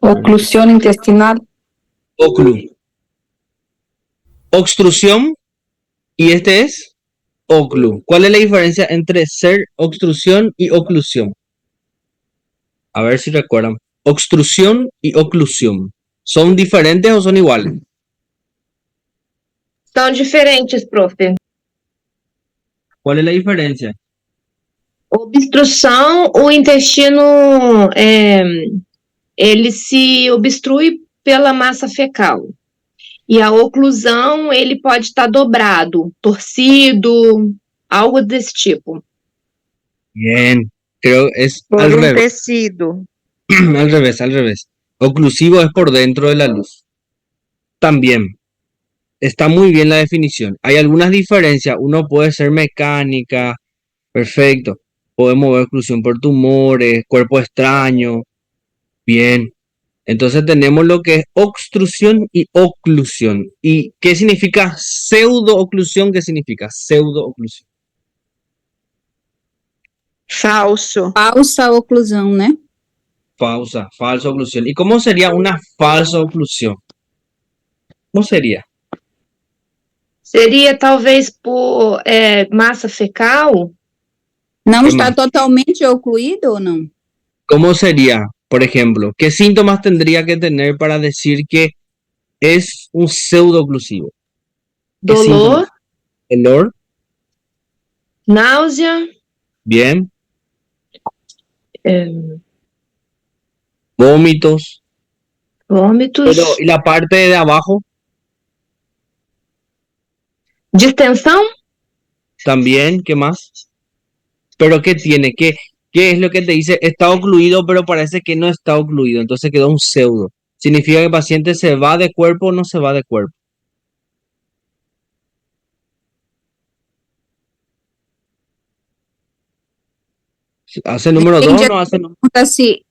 Oclusión intestinal. Obstrucción y este es oclu. ¿Cuál es la diferencia entre ser obstrucción y oclusión? A ver si recuerdan. Obstrucción y oclusión. ¿Son diferentes o son iguales? São diferentes, profe. ¿Cuál es la diferencia? Obstrução, o intestino ele se obstrui pela massa fecal. E a oclusão, ele pode estar dobrado, torcido, algo desse tipo. Bien, creo es Por al un revés. tecido. Al revés. Oclusivo es por dentro de la luz. También. Está muy bien la definición. Hay algunas diferencias. Uno puede ser mecánica. Perfecto. Podemos ver oclusión por tumores, cuerpo extraño. Bien. Entonces tenemos lo que es obstrucción y oclusión. ¿Y qué significa pseudo-oclusión? ¿Qué significa pseudo-oclusión? Falso. Falsa oclusão, né? Falsa oclusión. ¿Y cómo sería una falsa oclusión? ¿Cómo sería? Seria talvez por massa fecal? Não Que está mais? totalmente ocluído ou não? ¿Cómo sería, por ejemplo? ¿Qué síntomas tendría que tener para decir que es un pseudo-oclusivo? ¿Qué Dolor, síntomas? Dolor, náusea, bien. é, Vómitos. vômitos, Pero, ¿y la parte de abajo? distensão, También, ¿qué más? ¿Pero qué tiene? ¿Qué es lo que te dice? Está ocluido, pero parece que no está ocluido. Entonces quedó un pseudo. ¿Significa que el paciente se va de cuerpo o no se va de cuerpo? ¿Hace número 2 o no hace número?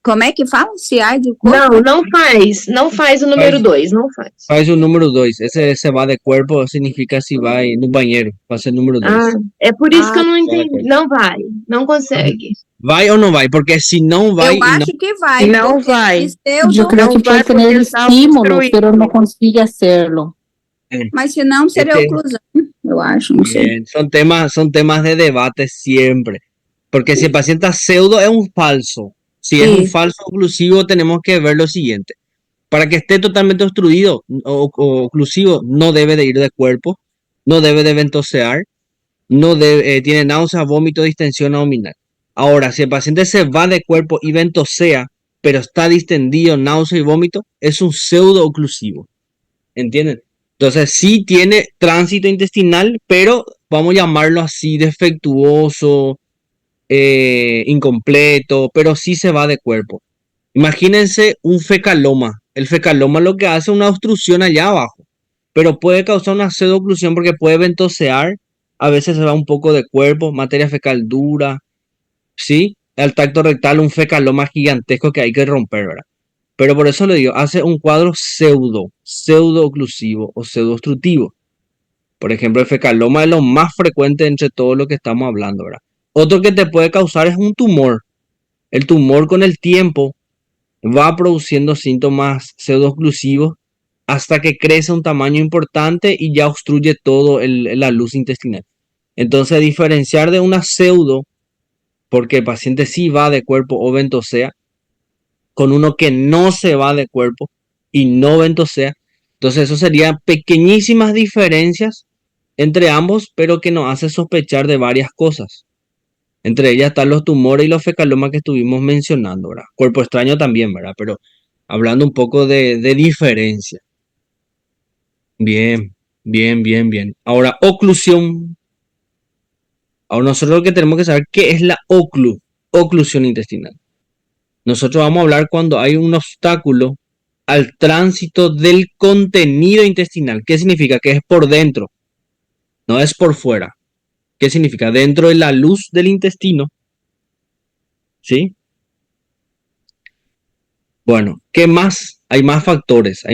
Como é que fala? Se há de corpo? não faz o número 2, não faz. Faz o número 2. Ese se va de cuerpo significa si va no banheiro. Faz o número 2. Ah, é por isso que eu não entendi. Não vai, não consegue. ¿Vai o no vai? Porque si no vai... Eu acho que vai. Não porque vai. pseudo- Yo creo No que puede va porque tener está estímulo, obstruido. pero no consigue hacerlo. Mas se não, seria Este- oclusão. Eu acho, não sei. Bien, son temas de debate siempre. Porque si el paciente es pseudo, es un falso. Si es un Sí. falso oclusivo, tenemos que ver lo siguiente. Para que esté totalmente obstruido o oclusivo, no debe de ir de cuerpo, no debe de ventosear, no debe, tiene náusea, vómito, distensión abdominal. Ahora, si el paciente se va de cuerpo y ventosea, pero está distendido, náusea y vómito, es un pseudo oclusivo. ¿Entienden? Entonces sí tiene tránsito intestinal, pero vamos a llamarlo así, defectuoso, incompleto, pero sí se va de cuerpo. Imagínense un fecaloma. El fecaloma lo que hace es una obstrucción allá abajo, pero puede causar una pseudooclusión porque puede ventosear, a veces se va un poco de cuerpo, materia fecal dura, ¿sí? Al tacto rectal un fecaloma gigantesco que hay que romper, ¿verdad? Pero por eso le digo, hace un cuadro pseudo-oclusivo o pseudo-obstructivo. Por ejemplo, el fecaloma es lo más frecuente entre todo lo que estamos hablando, ¿verdad? Otro que te puede causar es un tumor. El tumor con el tiempo va produciendo síntomas pseudo-oclusivos hasta que crece un tamaño importante y ya obstruye todo la luz intestinal. Entonces, diferenciar de una pseudo, porque el paciente sí va de cuerpo o ventosea, con uno que no se va de cuerpo y no ventosea. Entonces, eso serían pequeñísimas diferencias entre ambos, pero que nos hace sospechar de varias cosas. Entre ellas están los tumores y los fecalomas que estuvimos mencionando, ¿verdad? Cuerpo extraño también, ¿verdad? Pero hablando un poco de diferencia. Bien. Ahora, oclusión. Ahora nosotros lo que tenemos que saber qué es la oclusión intestinal. Nosotros vamos a hablar cuando hay un obstáculo al tránsito del contenido intestinal. ¿Qué significa? Que es por dentro, no es por fuera. ¿Qué significa? Dentro de la luz del intestino. ¿Sí? Bueno, ¿qué más? Hay más factores.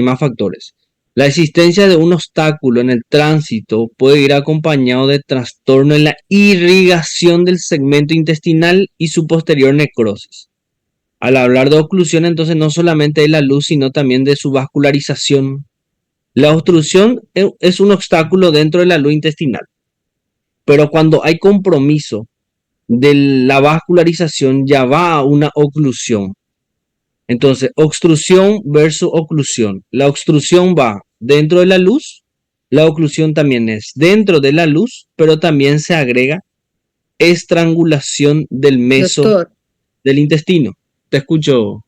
La existencia de un obstáculo en el tránsito puede ir acompañado de trastorno en la irrigación del segmento intestinal y su posterior necrosis. Al hablar de oclusión, entonces no solamente de la luz, sino también de su vascularización. La obstrucción es un obstáculo dentro de la luz intestinal, pero cuando hay compromiso de la vascularización ya va a una oclusión. Entonces, obstrucción versus oclusión. La obstrucción va dentro de la luz, la oclusión también es dentro de la luz, pero también se agrega estrangulación del meso Doutor, del intestino. Te escucho.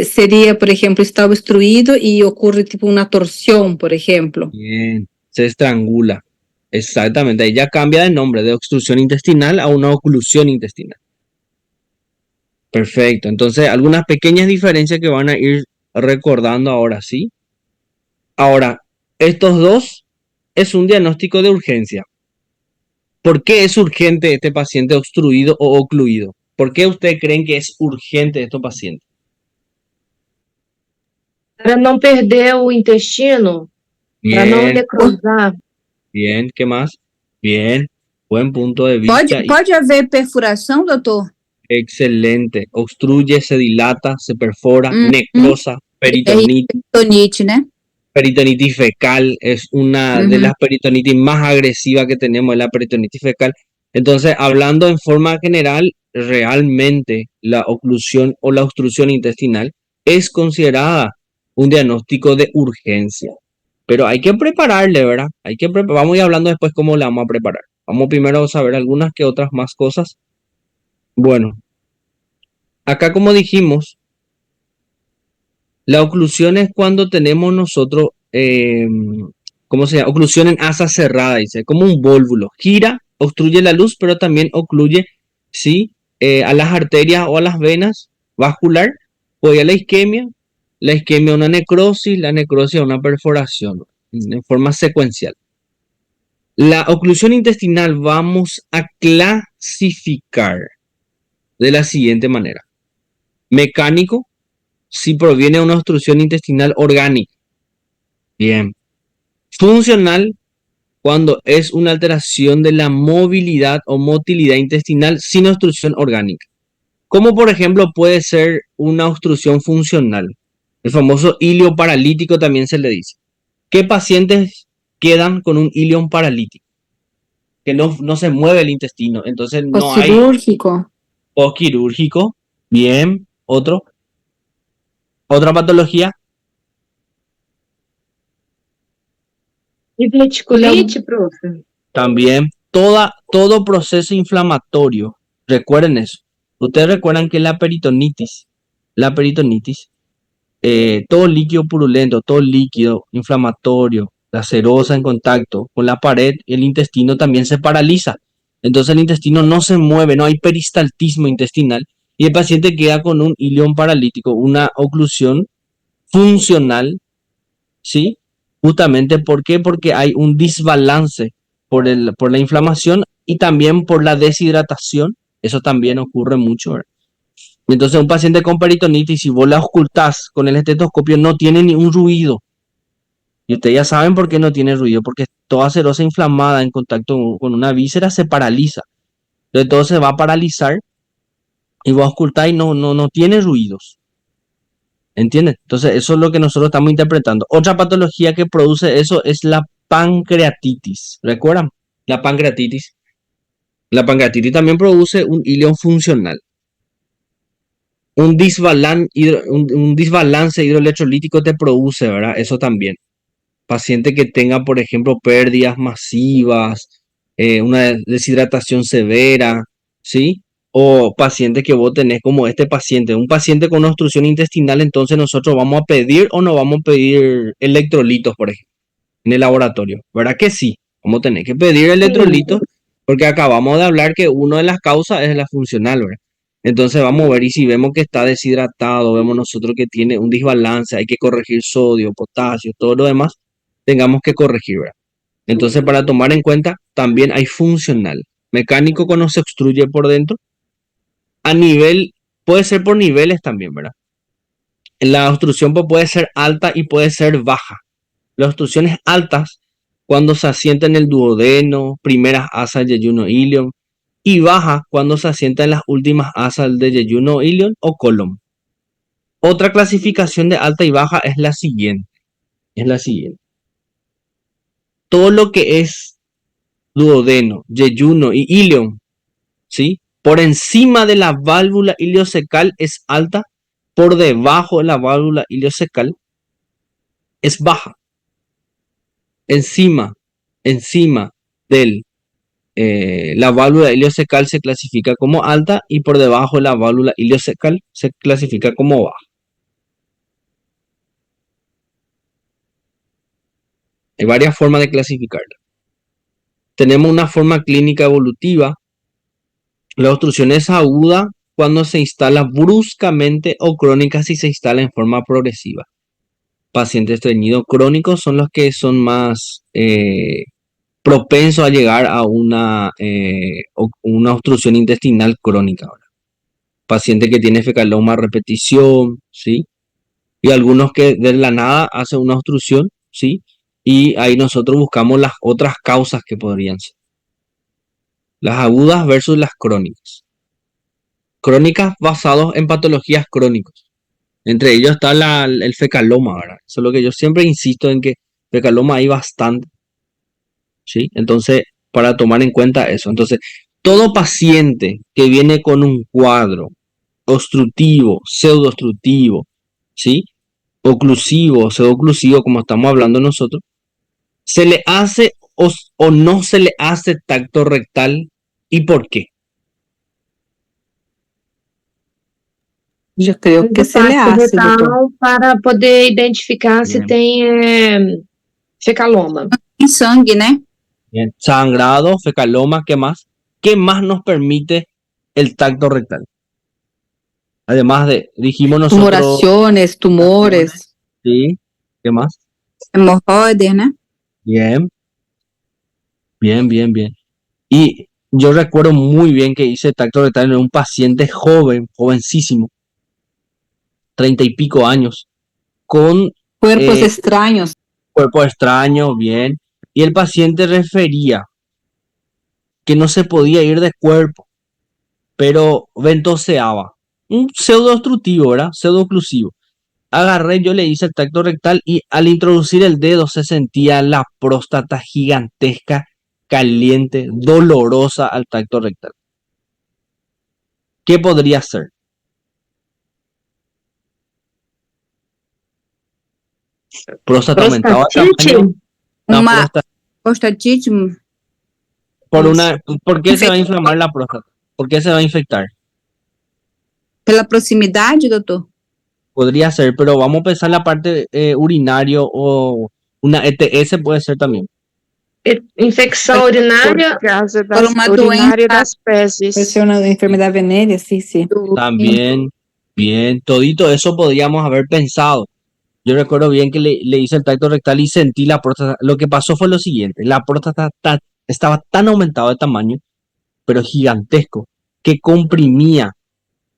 seria, por exemplo, está obstruído e ocorre tipo uma torção, por exemplo. Bien, se estrangula. Exactamente, ahí ya cambia de nombre de obstrucción intestinal a una oclusión intestinal. Perfecto, entonces algunas pequeñas diferencias que van a ir recordando ahora, ¿sí? Ahora, estos dos es un diagnóstico de urgencia. ¿Por qué es urgente este paciente obstruido o ocluido? ¿Por qué ustedes creen que es urgente estos pacientes? Para não perder o intestino, para não Bien, necrosar. bien, ¿qué más? Bien, buen punto de vista. Pode haver perfuração, doutor? Excelente. Obstruye, se dilata, se perfora, necrosa, peritonitis. Peritonite, né? Peritonitis fecal es una de las peritonitis más agresivas que tenemos, es la peritonitis fecal. Entonces, hablando en forma general, realmente la oclusión o la obstrucción intestinal es considerada un diagnóstico de urgencia. Pero hay que prepararle, ¿verdad? Vamos a ir hablando después cómo la vamos a preparar. Vamos primero a saber algunas que otras más cosas. Bueno, acá como dijimos, la oclusión es cuando tenemos nosotros, ¿cómo se llama? Oclusión en asa cerrada, dice, como un vólvulo. Gira, obstruye la luz, pero también ocluye, ¿sí? A las arterias o a las venas vascular, o a la isquemia una necrosis, la necrosis una perforación, en forma secuencial. La oclusión intestinal vamos a clasificar de la siguiente manera. Mecánico, si proviene de una obstrucción intestinal orgánica. Bien. Funcional, cuando es una alteración de la movilidad o motilidad intestinal sin obstrucción orgánica. Como por ejemplo puede ser una obstrucción funcional. El famoso ilio paralítico también se le dice. ¿Qué pacientes quedan con un ilion paralítico? Que no se mueve el intestino. Entonces no hay... Cirúrgico. O quirúrgico. Bien. Otra patología. Diverticulite, profe. También todo proceso inflamatorio. Recuerden eso. Ustedes recuerdan que la peritonitis, todo líquido purulento, todo líquido inflamatorio, la serosa en contacto con la pared, el intestino también se paraliza. Entonces el intestino no se mueve, no hay peristaltismo intestinal y el paciente queda con un ilion paralítico, una oclusión funcional, ¿sí? Justamente, ¿por qué? Porque hay un desbalance por la inflamación y también por la deshidratación. Eso también ocurre mucho, ¿verdad? Entonces un paciente con peritonitis, si vos la ocultás con el estetoscopio, no tiene ni un ruido. Y ustedes ya saben por qué no tiene ruido, porque toda serosa inflamada en contacto con una víscera se paraliza. Entonces todo se va a paralizar y vos ocultás y no tiene ruidos. ¿Entienden? Entonces eso es lo que nosotros estamos interpretando. Otra patología que produce eso es la pancreatitis. ¿Recuerdan? La pancreatitis. La pancreatitis también produce un ilion funcional. Un desbalance hidroelectrolítico te produce, ¿verdad? Eso también. Paciente que tenga, por ejemplo, pérdidas masivas, una deshidratación severa, ¿sí? O paciente que vos tenés como este paciente, un paciente con obstrucción intestinal, entonces nosotros vamos a pedir o no vamos a pedir electrolitos, por ejemplo, en el laboratorio. ¿Verdad que sí? Vamos a tener que pedir electrolitos porque acabamos de hablar que una de las causas es la funcional, ¿verdad? Entonces vamos a ver y si vemos que está deshidratado, vemos nosotros que tiene un desbalance, hay que corregir sodio, potasio, todo lo demás, tengamos que corregir, ¿verdad? Entonces para tomar en cuenta también hay funcional. Mecánico cuando se obstruye por dentro. A nivel, puede ser por niveles también, ¿verdad? La obstrucción puede ser alta y puede ser baja. Las obstrucciones altas cuando se asienta en el duodeno, primeras asas de yeyuno ilion, y baja cuando se asienta en las últimas asas de yeyuno ilion o colon. Otra clasificación de alta y baja es la siguiente. Es la siguiente. Todo lo que es duodeno, yeyuno y ilion, ¿sí? Por encima de la válvula iliocecal es alta, por debajo de la válvula iliocecal es baja. Encima del la válvula iliocecal se clasifica como alta y por debajo de la válvula iliocecal se clasifica como baja. Hay varias formas de clasificarla. Tenemos una forma clínica evolutiva. La obstrucción es aguda cuando se instala bruscamente o crónica si se instala en forma progresiva. Pacientes estreñidos crónicos son los que son más propensos a llegar a una obstrucción intestinal crónica. ¿Verdad? Paciente que tiene fecaloma a repetición, ¿sí? Y algunos que de la nada hacen una obstrucción, ¿sí? Y ahí nosotros buscamos las otras causas que podrían ser. Las agudas versus las crónicas. Crónicas basadas en patologías crónicas. Entre ellos está el fecaloma, ¿verdad? Eso es lo que yo siempre insisto en que fecaloma hay bastante, ¿sí? Entonces, para tomar en cuenta eso. Entonces, todo paciente que viene con un cuadro obstructivo, pseudoobstructivo, ¿sí? Oclusivo, pseudooclusivo, como estamos hablando nosotros, ¿se le hace o no se le hace tacto rectal y por qué? Yo creo que se le hace, doutor. Para poder identificar se tem fecaloma. Em sangue, né? Bien. Sangrado, fecaloma, ¿qué más? ¿Qué más nos permite el tacto rectal? Además de, dijimos nosotros... Tumoraciones, tumores. Sí, ¿qué más? Hemorroides, né? Bien. Bien, bien, bien. Y yo recuerdo muy bien que hice tacto rectal en un paciente joven, jovencísimo, 30 y pico años, con Cuerpos extraños. cuerpo extraño, bien. Y el paciente refería que no se podía ir de cuerpo, pero ventoseaba. Un pseudo-obstructivo, ¿verdad? Pseudo-oclusivo. Agarré, yo le hice el tacto rectal y al introducir el dedo se sentía la próstata gigantesca, caliente, dolorosa al tacto rectal. ¿Qué podría ser? Próstata aumentada de tamaño. Uma prostatite. ¿Por qué se va a inflamar la próstata? ¿Por qué se va a infectar? Pela proximidade, doutor? Podría ser, pero vamos a pensar la parte urinario o una ETS puede ser también. Infecção urinária. Por causa Por uma urinária doença. das fezes. Puede ser una enfermedad venérea, sí, sí. También, bien, todito eso podríamos haber pensado. Yo recuerdo bien que le hice el tacto rectal y sentí la próstata. Lo que pasó fue lo siguiente, la próstata estaba tan aumentada de tamaño, pero gigantesco, que comprimía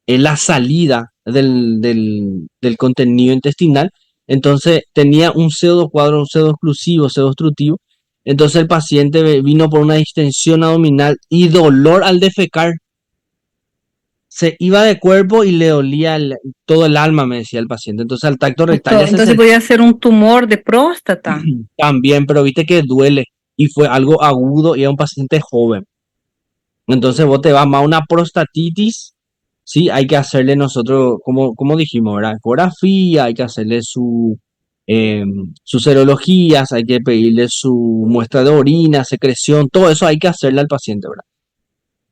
la salida del contenido intestinal. Entonces tenía un pseudo cuadro, un pseudo oclusivo, pseudo obstructivo. Entonces el paciente vino por una distensión abdominal y dolor al defecar. Se iba de cuerpo y le dolía todo el alma, me decía el paciente. Entonces al tacto rectal Entonces podía ser un tumor de próstata. también, pero viste que duele y fue algo agudo y era un paciente joven. Entonces vos te vas más a una prostatitis, sí, hay que hacerle nosotros, como dijimos, ¿verdad? Ecografía, hay que hacerle sus serologías, hay que pedirle su muestra de orina, secreción, todo eso hay que hacerle al paciente, ¿verdad?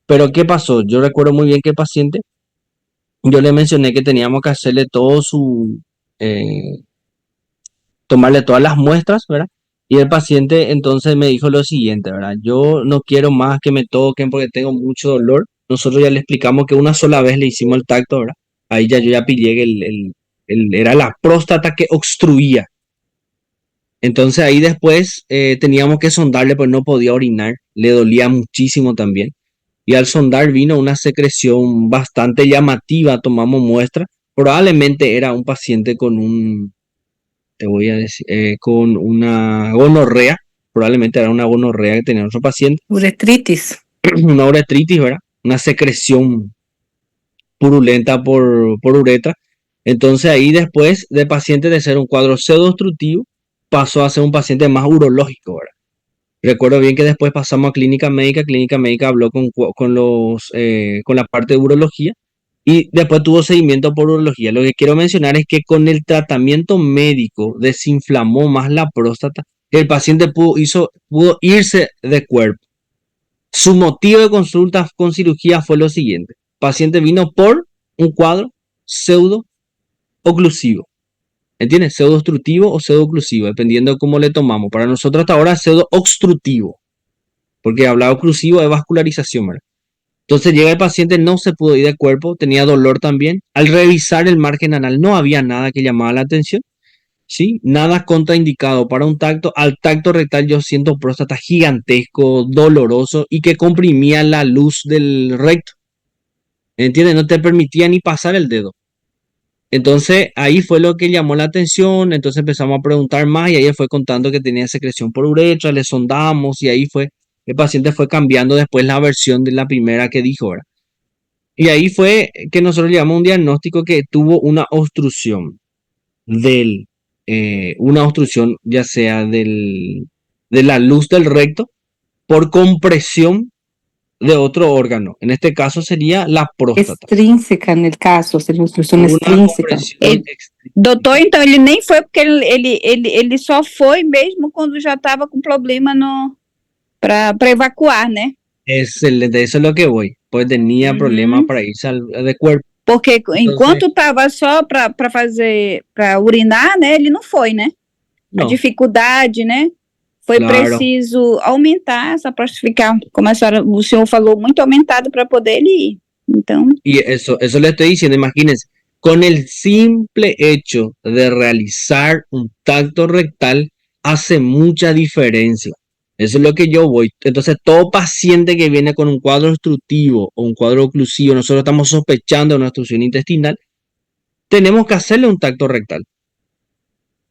Pero ¿qué pasó? Yo recuerdo muy bien que el paciente, yo le mencioné que teníamos que hacerle todo tomarle todas las muestras, ¿verdad? Y el paciente entonces me dijo lo siguiente, ¿verdad? Yo no quiero más que me toquen porque tengo mucho dolor. Nosotros ya le explicamos que una sola vez le hicimos el tacto, ¿verdad? Ahí ya yo ya pillé que era la próstata que obstruía. Entonces ahí después teníamos que sondarle, pues no podía orinar, le dolía muchísimo también. Y al sondar vino una secreción bastante llamativa, tomamos muestra. Probablemente era un paciente con te voy a decir, con una gonorrea, probablemente era una gonorrea que tenía nuestro paciente. Uretritis. Una uretritis, ¿verdad? Una secreción purulenta por uretra. Entonces ahí después de paciente de ser un cuadro pseudoobstructivo, pasó a ser un paciente más urológico, ¿verdad? Recuerdo bien que después pasamos a clínica médica habló con la parte de urología y después tuvo seguimiento por urología. Lo que quiero mencionar es que con el tratamiento médico desinflamó más la próstata, el paciente pudo irse de cuerpo. Su motivo de consulta con cirugía fue lo siguiente: el paciente vino por un cuadro pseudo-oclusivo. ¿Entiendes? Pseudo-obstructivo o pseudo-oclusivo, dependiendo de cómo le tomamos. Para nosotros hasta ahora es pseudo-obstructivo, porque hablaba oclusivo de vascularización, ¿verdad? Entonces llega el paciente, no se pudo ir de cuerpo, tenía dolor también. Al revisar el margen anal no había nada que llamaba la atención, ¿sí? Nada contraindicado para un tacto. Al tacto rectal yo siento próstata gigantesco, doloroso y que comprimía la luz del recto. ¿Entiendes? No te permitía ni pasar el dedo. Entonces ahí fue lo que llamó la atención. Entonces empezamos a preguntar más y ahí fue contando que tenía secreción por uretra, le sondamos y ahí fue, el paciente fue cambiando después la versión de la primera que dijo, ¿verdad? Y ahí fue que nosotros le llamamos un diagnóstico que tuvo una obstrucción ya sea de la luz del recto por compresión de otro órgano. En este caso sería la próstata. Extrínseca en el caso, seria obstrução Una extrínseca. compresión extrínseca. Doutor, então ele nem foi porque ele só foi mesmo quando já estava com problema para evacuar, né? Excelente, eso es lo que voy. Pues tenía problemas para irse de cuerpo. Porque enquanto estava só para urinar, né? Ele não foi, né? A No, dificuldade, né? Foi Claro. preciso aumentar essa próstata, ficar, como o senhor falou, muito aumentado para poder ele ir. Então, y eso le estoy diciendo, imagínense, con el simple hecho de realizar un tacto rectal hace mucha diferencia. Eso es lo que yo voy. Entonces, todo paciente que viene con un cuadro obstructivo o un cuadro oclusivo, nosotros estamos sospechando de una obstrucción intestinal, tenemos que hacerle un tacto rectal.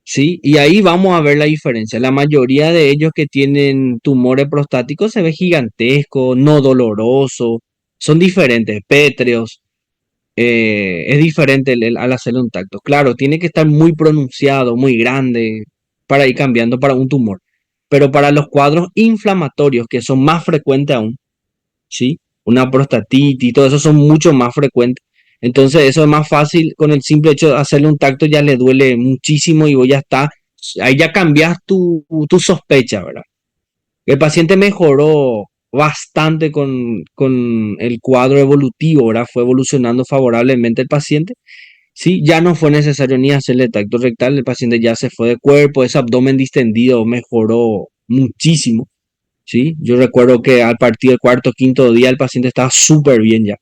¿Sí? Y ahí vamos a ver la diferencia. La mayoría de ellos que tienen tumores prostáticos se ve gigantesco, no doloroso, son diferentes, pétreos. Es diferente al hacerle un tacto. Claro, tiene que estar muy pronunciado, muy grande, para ir cambiando para un tumor. Pero para los cuadros inflamatorios, que son más frecuentes aún, ¿sí? Una prostatitis, todo eso son mucho más frecuentes. Entonces eso es más fácil, con el simple hecho de hacerle un tacto ya le duele muchísimo y vos ya está, ahí ya cambias tu sospecha, ¿verdad? El paciente mejoró bastante con el cuadro evolutivo, ¿verdad? Fue evolucionando favorablemente el paciente. Sí, ya no fue necesario ni hacerle tacto rectal, el paciente ya se fue de cuerpo, ese abdomen distendido mejoró muchísimo. ¿Sí? Yo recuerdo que a partir del cuarto o quinto día el paciente estaba súper bien ya.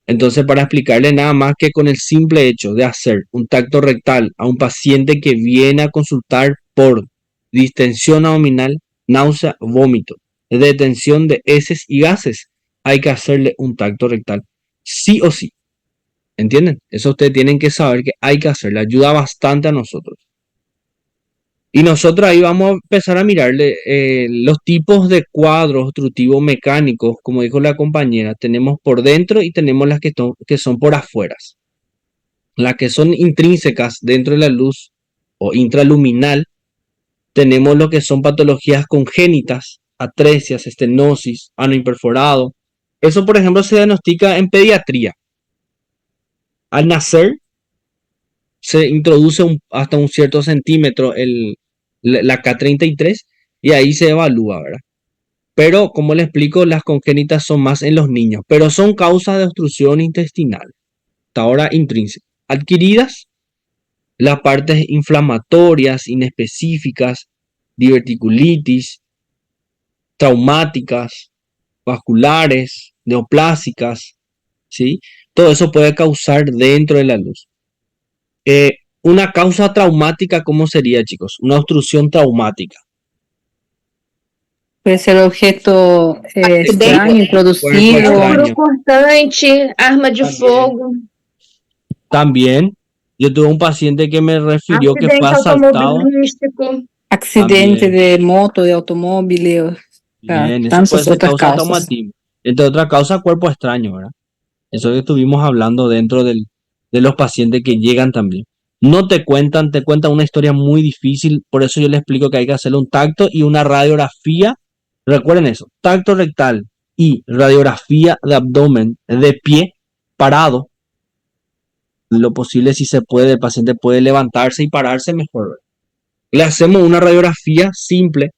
Entonces, para explicarle nada más que con el simple hecho de hacer un tacto rectal a un paciente que viene a consultar por distensión abdominal, náusea, vómito, detención de heces y gases, hay que hacerle un tacto rectal, sí o sí. ¿Entienden? Eso ustedes tienen que saber que hay que hacerle, ayuda bastante a nosotros. Y nosotros ahí vamos a empezar a mirarle los tipos de cuadros obstructivos mecánicos, como dijo la compañera. Tenemos por dentro y tenemos las que son por afuera. Las que son intrínsecas dentro de la luz o intraluminal, tenemos lo que son patologías congénitas, atresias, estenosis, ano imperforado. Eso, por ejemplo, se diagnostica en pediatría. Al nacer, se introduce hasta un cierto centímetro la K33 y ahí se evalúa, ¿verdad? Pero, como les explico, las congénitas son más en los niños, pero son causas de obstrucción intestinal, hasta ahora intrínsecas. Adquiridas, las partes inflamatorias, inespecíficas, diverticulitis, traumáticas, vasculares, neoplásicas, ¿sí? Todo eso puede causar dentro de la luz. Una causa traumática, ¿cómo sería, chicos? Una obstrucción traumática. Puede ser objeto extraño, introducido. Extraño. Cortante, arma de También. fogo, También, yo tuve un paciente que me refirió que fue acidente asaltado. automobilístico. Accidente También. de moto, de automóvil. Bien, eso tantas puede ser otras causa causas. traumatismo. Entre otras causas, cuerpo extraño, ¿verdad? Eso que estuvimos hablando dentro del de los pacientes que llegan también. No te cuentan una historia muy difícil, por eso yo les explico que hay que hacerle un tacto y una radiografía. Recuerden eso, tacto rectal y radiografía de abdomen de pie, parado. Lo posible, si se puede, el paciente puede levantarse y pararse mejor. Le hacemos una radiografía simple,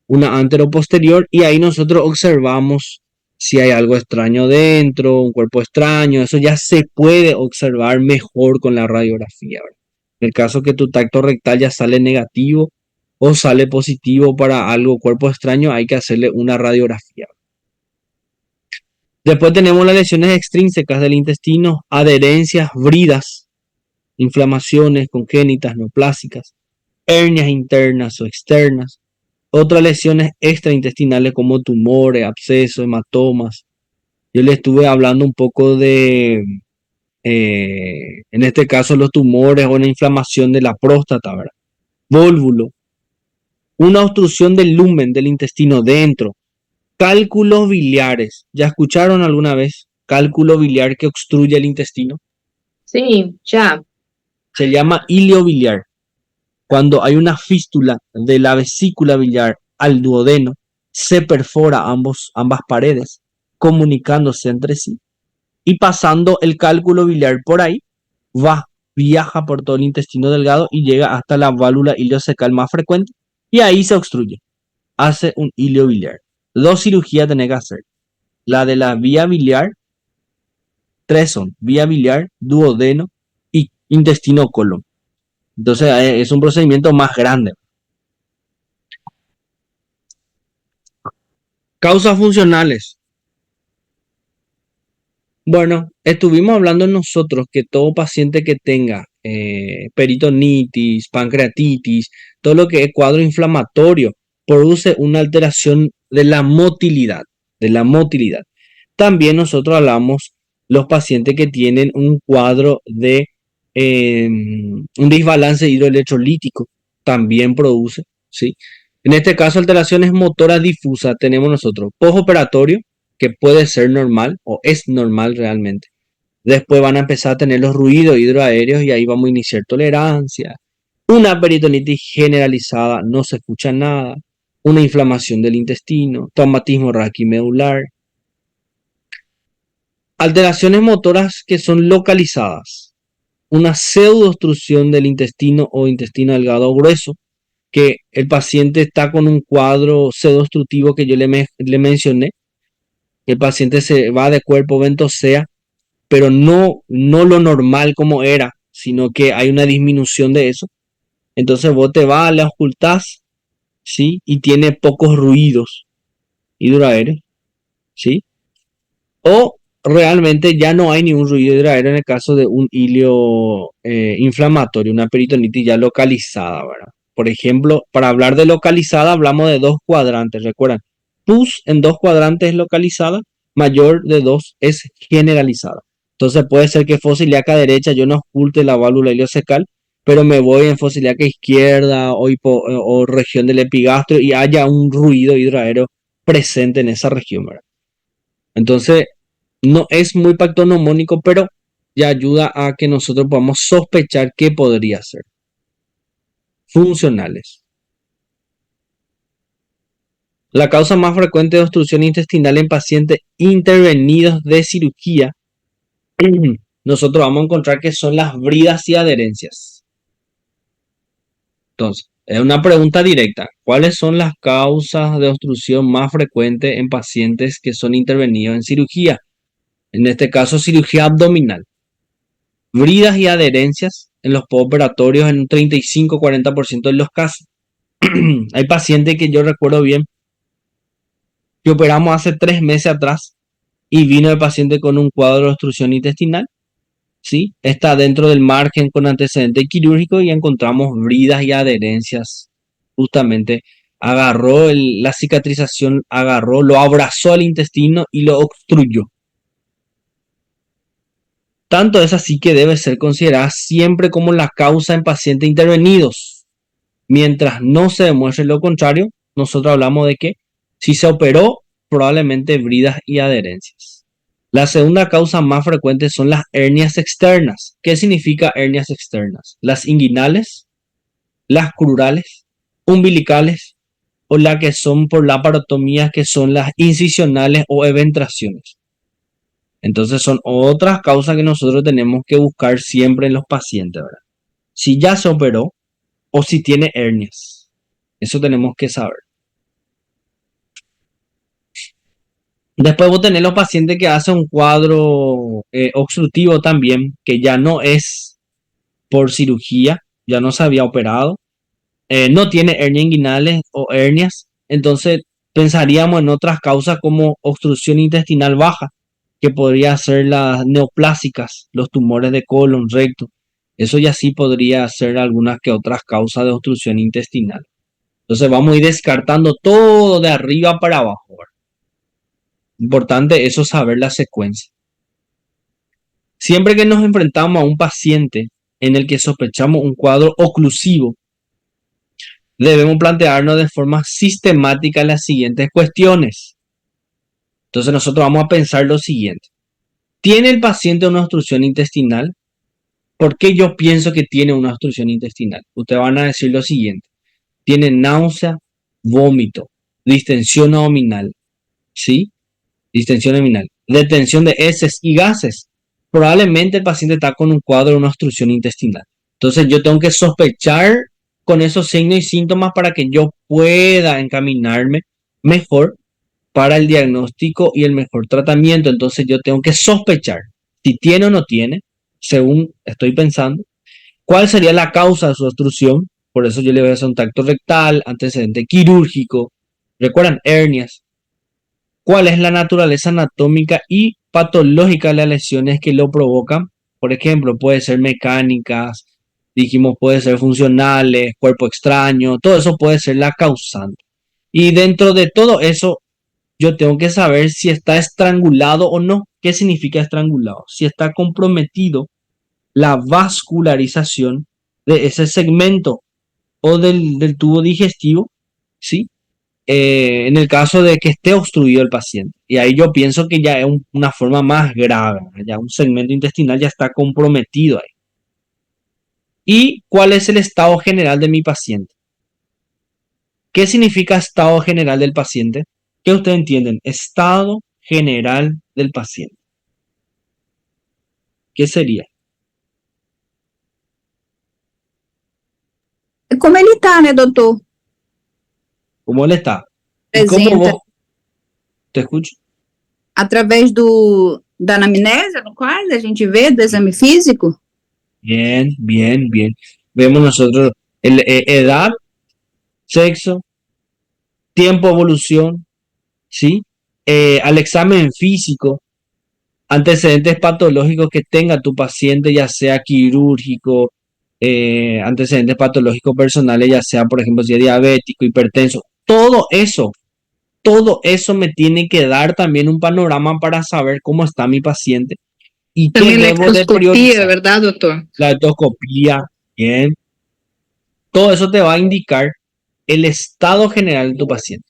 una anteroposterior, y ahí nosotros observamos si hay algo extraño dentro, un cuerpo extraño. Eso ya se puede observar mejor con la radiografía, ¿verdad? En el caso que tu tacto rectal ya sale negativo o sale positivo para algo, cuerpo extraño, hay que hacerle una radiografía. Después tenemos las lesiones extrínsecas del intestino, adherencias, bridas, inflamaciones congénitas, neoplásicas, hernias internas o externas, otras lesiones extraintestinales como tumores, abscesos, hematomas. Yo le estuve hablando un poco de, en este caso, los tumores o una inflamación de la próstata, ¿verdad? Vólvulo, una obstrucción del lumen del intestino dentro, cálculos biliares. ¿Ya escucharon alguna vez cálculo biliar que obstruye el intestino? Sí, ya. Se llama ilio biliar. Cuando hay una fístula de la vesícula biliar al duodeno, se perfora ambas paredes, comunicándose entre sí, y pasando el cálculo biliar por ahí, viaja por todo el intestino delgado y llega hasta la válvula iliocecal más frecuente, y ahí se obstruye, hace un ilio biliar. 2 cirugías tenés que hacer. La de la vía biliar, 3 son: vía biliar, duodeno y intestino colon. Entonces es un procedimiento más grande. Causas funcionales. Bueno, estuvimos hablando nosotros que todo paciente que tenga peritonitis, pancreatitis, todo lo que es cuadro inflamatorio, produce una alteración de la motilidad, También nosotros hablamos los pacientes que tienen un cuadro de un desbalance hidroelectrolítico, también produce, ¿sí? En este caso, alteraciones motoras difusas tenemos nosotros postoperatorio, que puede ser normal o es normal realmente. Después van a empezar a tener los ruidos hidroaéreos y ahí vamos a iniciar tolerancia. Una peritonitis generalizada, no se escucha nada. Una inflamación del intestino, traumatismo raquimedular. Alteraciones motoras que son localizadas. Una pseudoobstrucción del intestino o intestino delgado o grueso, que el paciente está con un cuadro pseudoobstructivo que yo le mencioné. El paciente se va de cuerpo, ventosea, pero no lo normal como era, sino que hay una disminución de eso. Entonces vos te vas, le auscultás, ¿sí? Y tiene pocos ruidos hidroaéreos, ¿sí? O realmente ya no hay ningún ruido hidroaéreo en el caso de un ilio inflamatorio, una peritonitis ya localizada, ¿verdad? Por ejemplo, para hablar de localizada hablamos de 2 cuadrantes, ¿recuerdan? Pus en 2 cuadrantes es localizada, mayor de 2 es generalizada. Entonces puede ser que fosiliaca derecha yo no oculte la válvula iliocecal, pero me voy en fosiliaca izquierda o región del epigastrio y haya un ruido hidroaéreo presente en esa región, ¿verdad? Entonces, no es muy pactonomónico, pero ya ayuda a que nosotros podamos sospechar qué podría ser. Funcionales. La causa más frecuente de obstrucción intestinal en pacientes intervenidos de cirugía, nosotros vamos a encontrar que son las bridas y adherencias. Entonces, es una pregunta directa. ¿Cuáles son las causas de obstrucción más frecuentes en pacientes que son intervenidos en cirugía? En este caso, cirugía abdominal. Bridas y adherencias en los postoperatorios en un 35-40% de los casos. Hay pacientes que yo recuerdo bien que operamos hace 3 meses atrás y vino el paciente con un cuadro de obstrucción intestinal, ¿sí? Está dentro del margen con antecedente quirúrgico y encontramos bridas y adherencias. Justamente agarró la cicatrización, lo abrazó al intestino y lo obstruyó. Tanto es así que debe ser considerada siempre como la causa en pacientes intervenidos. Mientras no se demuestre lo contrario, nosotros hablamos de que si se operó, probablemente bridas y adherencias. La segunda causa más frecuente son las hernias externas. ¿Qué significa hernias externas? Las inguinales, las crurales, umbilicales o las que son por laparotomías, que son las incisionales o eventraciones. Entonces son otras causas que nosotros tenemos que buscar siempre en los pacientes, ¿verdad? Si ya se operó o si tiene hernias. Eso tenemos que saber. Después vos tenés los pacientes que hacen un cuadro obstructivo también, que ya no es por cirugía, ya no se había operado, no tiene hernias inguinales o hernias, entonces pensaríamos en otras causas como obstrucción intestinal baja, que podría ser las neoplásicas, los tumores de colon, recto. Eso ya sí podría ser algunas que otras causas de obstrucción intestinal. Entonces vamos a ir descartando todo de arriba para abajo, ¿verdad? Importante eso, saber la secuencia. Siempre que nos enfrentamos a un paciente en el que sospechamos un cuadro oclusivo, debemos plantearnos de forma sistemática las siguientes cuestiones. Entonces nosotros vamos a pensar lo siguiente. ¿Tiene el paciente una obstrucción intestinal? ¿Por qué yo pienso que tiene una obstrucción intestinal? Ustedes van a decir lo siguiente. Tiene náusea, vómito, distensión abdominal, ¿sí? Distensión abdominal, detención de heces y gases. Probablemente el paciente está con un cuadro de una obstrucción intestinal. Entonces yo tengo que sospechar con esos signos y síntomas para que yo pueda encaminarme mejor para el diagnóstico y el mejor tratamiento. Entonces yo tengo que sospechar si tiene o no tiene, según estoy pensando, cuál sería la causa de su obstrucción. Por eso yo le voy a hacer un tacto rectal, antecedente quirúrgico, recuerdan, hernias. ¿Cuál es la naturaleza anatómica y patológica de las lesiones que lo provocan? Por ejemplo, puede ser mecánicas, dijimos, puede ser funcionales, cuerpo extraño, todo eso puede ser la causante. Y dentro de todo eso, yo tengo que saber si está estrangulado o no. ¿Qué significa estrangulado? Si está comprometido la vascularización de ese segmento o del tubo digestivo, ¿sí? En el caso de que esté obstruido el paciente. Y ahí yo pienso que ya es una forma más grave, ¿verdad? Ya un segmento intestinal ya está comprometido ahí. ¿Y cuál es el estado general de mi paciente? ¿Qué significa estado general del paciente? ¿Qué ustedes entienden? Estado general del paciente. ¿Qué sería? Como ele tá, né, doutor? ¿Cómo él está? ¿Y cómo Apresenta vos? Te escucho. através da anamnese, no qual a gente vê do exame físico? Bien, bien, bien. Vemos nosotros edad, sexo, tiempo, evolución, ¿sí? Al examen físico, antecedentes patológicos que tenga tu paciente, ya sea quirúrgico, antecedentes patológicos personales, ya sea, por ejemplo, si es diabético, hipertenso, todo eso me tiene que dar también un panorama para saber cómo está mi paciente y qué También la debo de ectoscopía, priorizar. ¿verdad, doctor? La endoscopía, bien. Todo eso te va a indicar el estado general de tu paciente.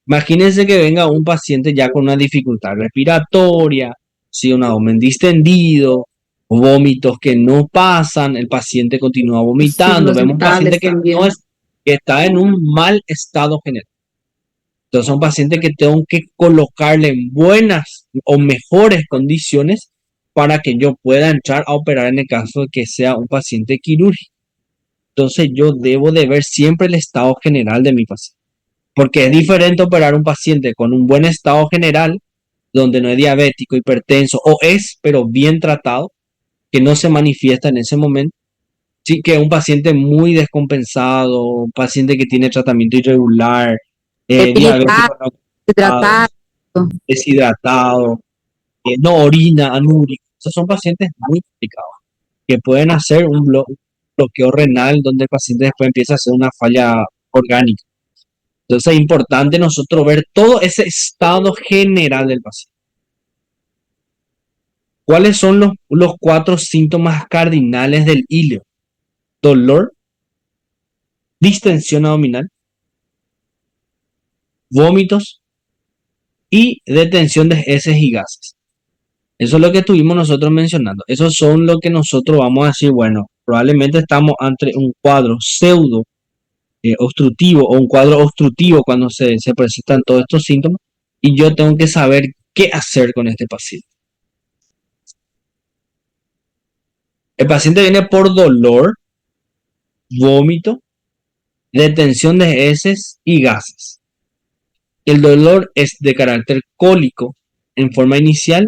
Imagínense que venga un paciente ya con una dificultad respiratoria, si un abdomen distendido, vómitos que no pasan, el paciente continúa vomitando. Signos Vemos un paciente vitales que también. no es, que está en un mal estado general. Entonces son pacientes que tengo que colocarle en buenas o mejores condiciones para que yo pueda entrar a operar en el caso de que sea un paciente quirúrgico. Entonces yo debo de ver siempre el estado general de mi paciente. Porque es diferente operar un paciente con un buen estado general, donde no es diabético, hipertenso, o es, pero bien tratado, que no se manifiesta en ese momento. Sí, que un paciente muy descompensado, un paciente que tiene tratamiento irregular, diabético, no controlado, hidratado. deshidratado, no orina, anúrico. Esos son pacientes muy complicados, que pueden hacer un bloqueo renal donde el paciente después empieza a hacer una falla orgánica. Entonces es importante nosotros ver todo ese estado general del paciente. ¿Cuáles son los 4 síntomas cardinales del híleo? Dolor, distensión abdominal, vómitos y detención de heces y gases. Eso es lo que estuvimos nosotros mencionando. Esos son lo que nosotros vamos a decir, bueno, probablemente estamos ante un cuadro pseudo obstructivo o un cuadro obstructivo cuando se presentan todos estos síntomas y yo tengo que saber qué hacer con este paciente. El paciente viene por dolor, vómito, retención de heces y gases. El dolor es de carácter cólico en forma inicial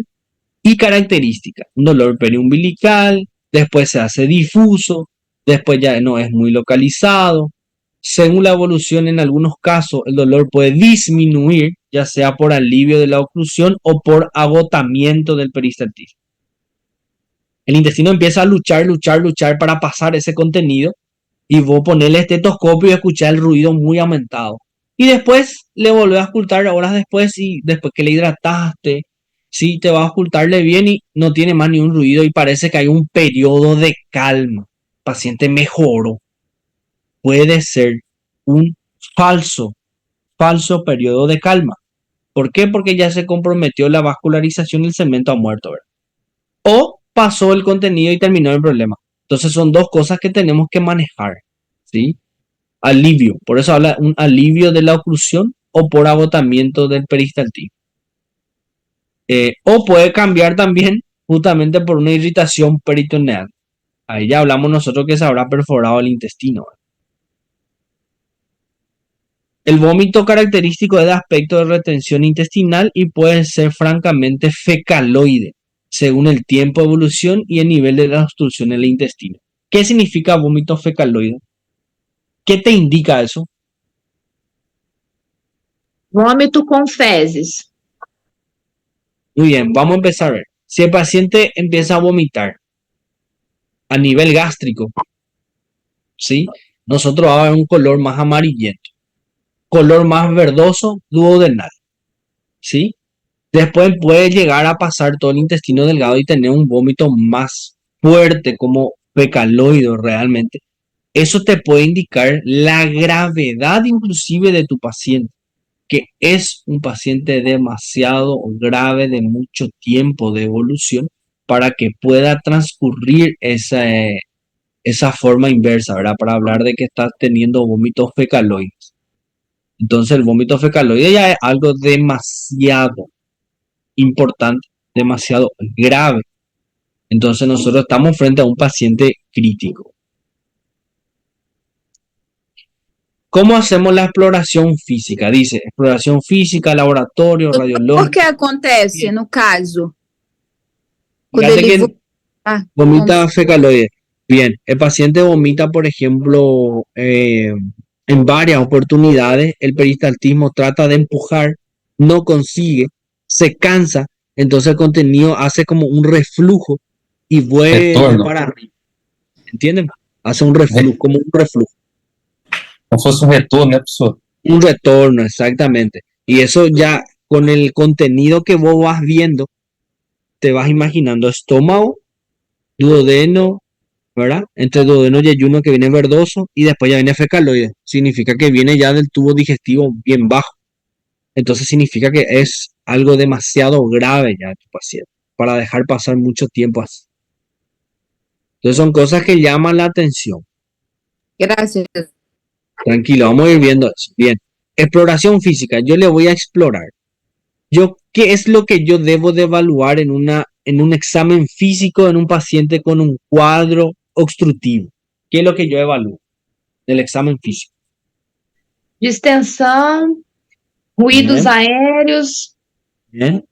y característica. Un dolor periumbilical, después se hace difuso, después ya no es muy localizado. Según la evolución, en algunos casos, el dolor puede disminuir, ya sea por alivio de la oclusión o por agotamiento del peristaltismo. El intestino empieza a luchar para pasar ese contenido y vos ponerle estetoscopio y escuchar el ruido muy aumentado. Y después le volvés a ocultar horas después y después que le hidrataste, sí, te va a ocultarle bien y no tiene más ni un ruido y parece que hay un periodo de calma. El paciente mejoró. Puede ser un falso periodo de calma. ¿Por qué? Porque ya se comprometió la vascularización y el cemento ha muerto, ¿verdad? O pasó el contenido y terminó el problema. Entonces son dos cosas que tenemos que manejar, ¿sí? Alivio, por eso habla un alivio de la oclusión o por agotamiento del peristaltismo. O puede cambiar también justamente por una irritación peritoneal. Ahí ya hablamos nosotros que se habrá perforado el intestino, ¿verdad? El vómito característico es de aspecto de retención intestinal y puede ser francamente fecaloide, según el tiempo de evolución y el nivel de la obstrucción en el intestino. ¿Qué significa vómito fecaloide? ¿Qué te indica eso? Vômito com fezes. Muy bien, vamos a empezar a ver. Si el paciente empieza a vomitar a nivel gástrico, ¿sí? Nosotros vamos a ver un color más amarillento, color más verdoso, duodenal, ¿sí? Después puede llegar a pasar todo el intestino delgado y tener un vómito más fuerte como fecaloide realmente. Eso te puede indicar la gravedad inclusive de tu paciente, que es un paciente demasiado grave de mucho tiempo de evolución para que pueda transcurrir esa forma inversa, ¿verdad? Para hablar de que estás teniendo vómitos fecaloides. Entonces el vómito fecaloide ya es algo demasiado importante, demasiado grave. Entonces nosotros estamos frente a un paciente crítico. ¿Cómo hacemos la exploración física? Dice, exploración física, laboratorio, O radiológico. que acontece no caso? Quando Fíjate ele que vomita fecaloide. Bien, el paciente vomita, por ejemplo, en varias oportunidades, el peristaltismo trata de empujar, no consigue, se cansa, entonces el contenido hace como un reflujo y vuelve Retorno. para arriba. ¿Entienden? Hace un reflujo, como un reflujo. Como fosse retorno, né, professor? Un retorno, exactamente. Y eso ya con el contenido que vos vas viendo, te vas imaginando estómago, duodeno, ¿verdad? Entre duodeno y yeyuno que viene verdoso y después ya viene fecaloide. Significa que viene ya del tubo digestivo bien bajo. Entonces significa que es algo demasiado grave ya tu paciente para dejar pasar mucho tiempo así. Entonces son cosas que llaman la atención. Graças. Tranquilo, vamos a ir viendo eso. Bien. Exploración física. Yo le voy a explorar. ¿Qué es lo que yo debo de evaluar en un examen físico en un paciente con un cuadro obstructivo? ¿Qué es lo que yo evalúo del examen físico? Distensão, ruídos aéreos. Bien.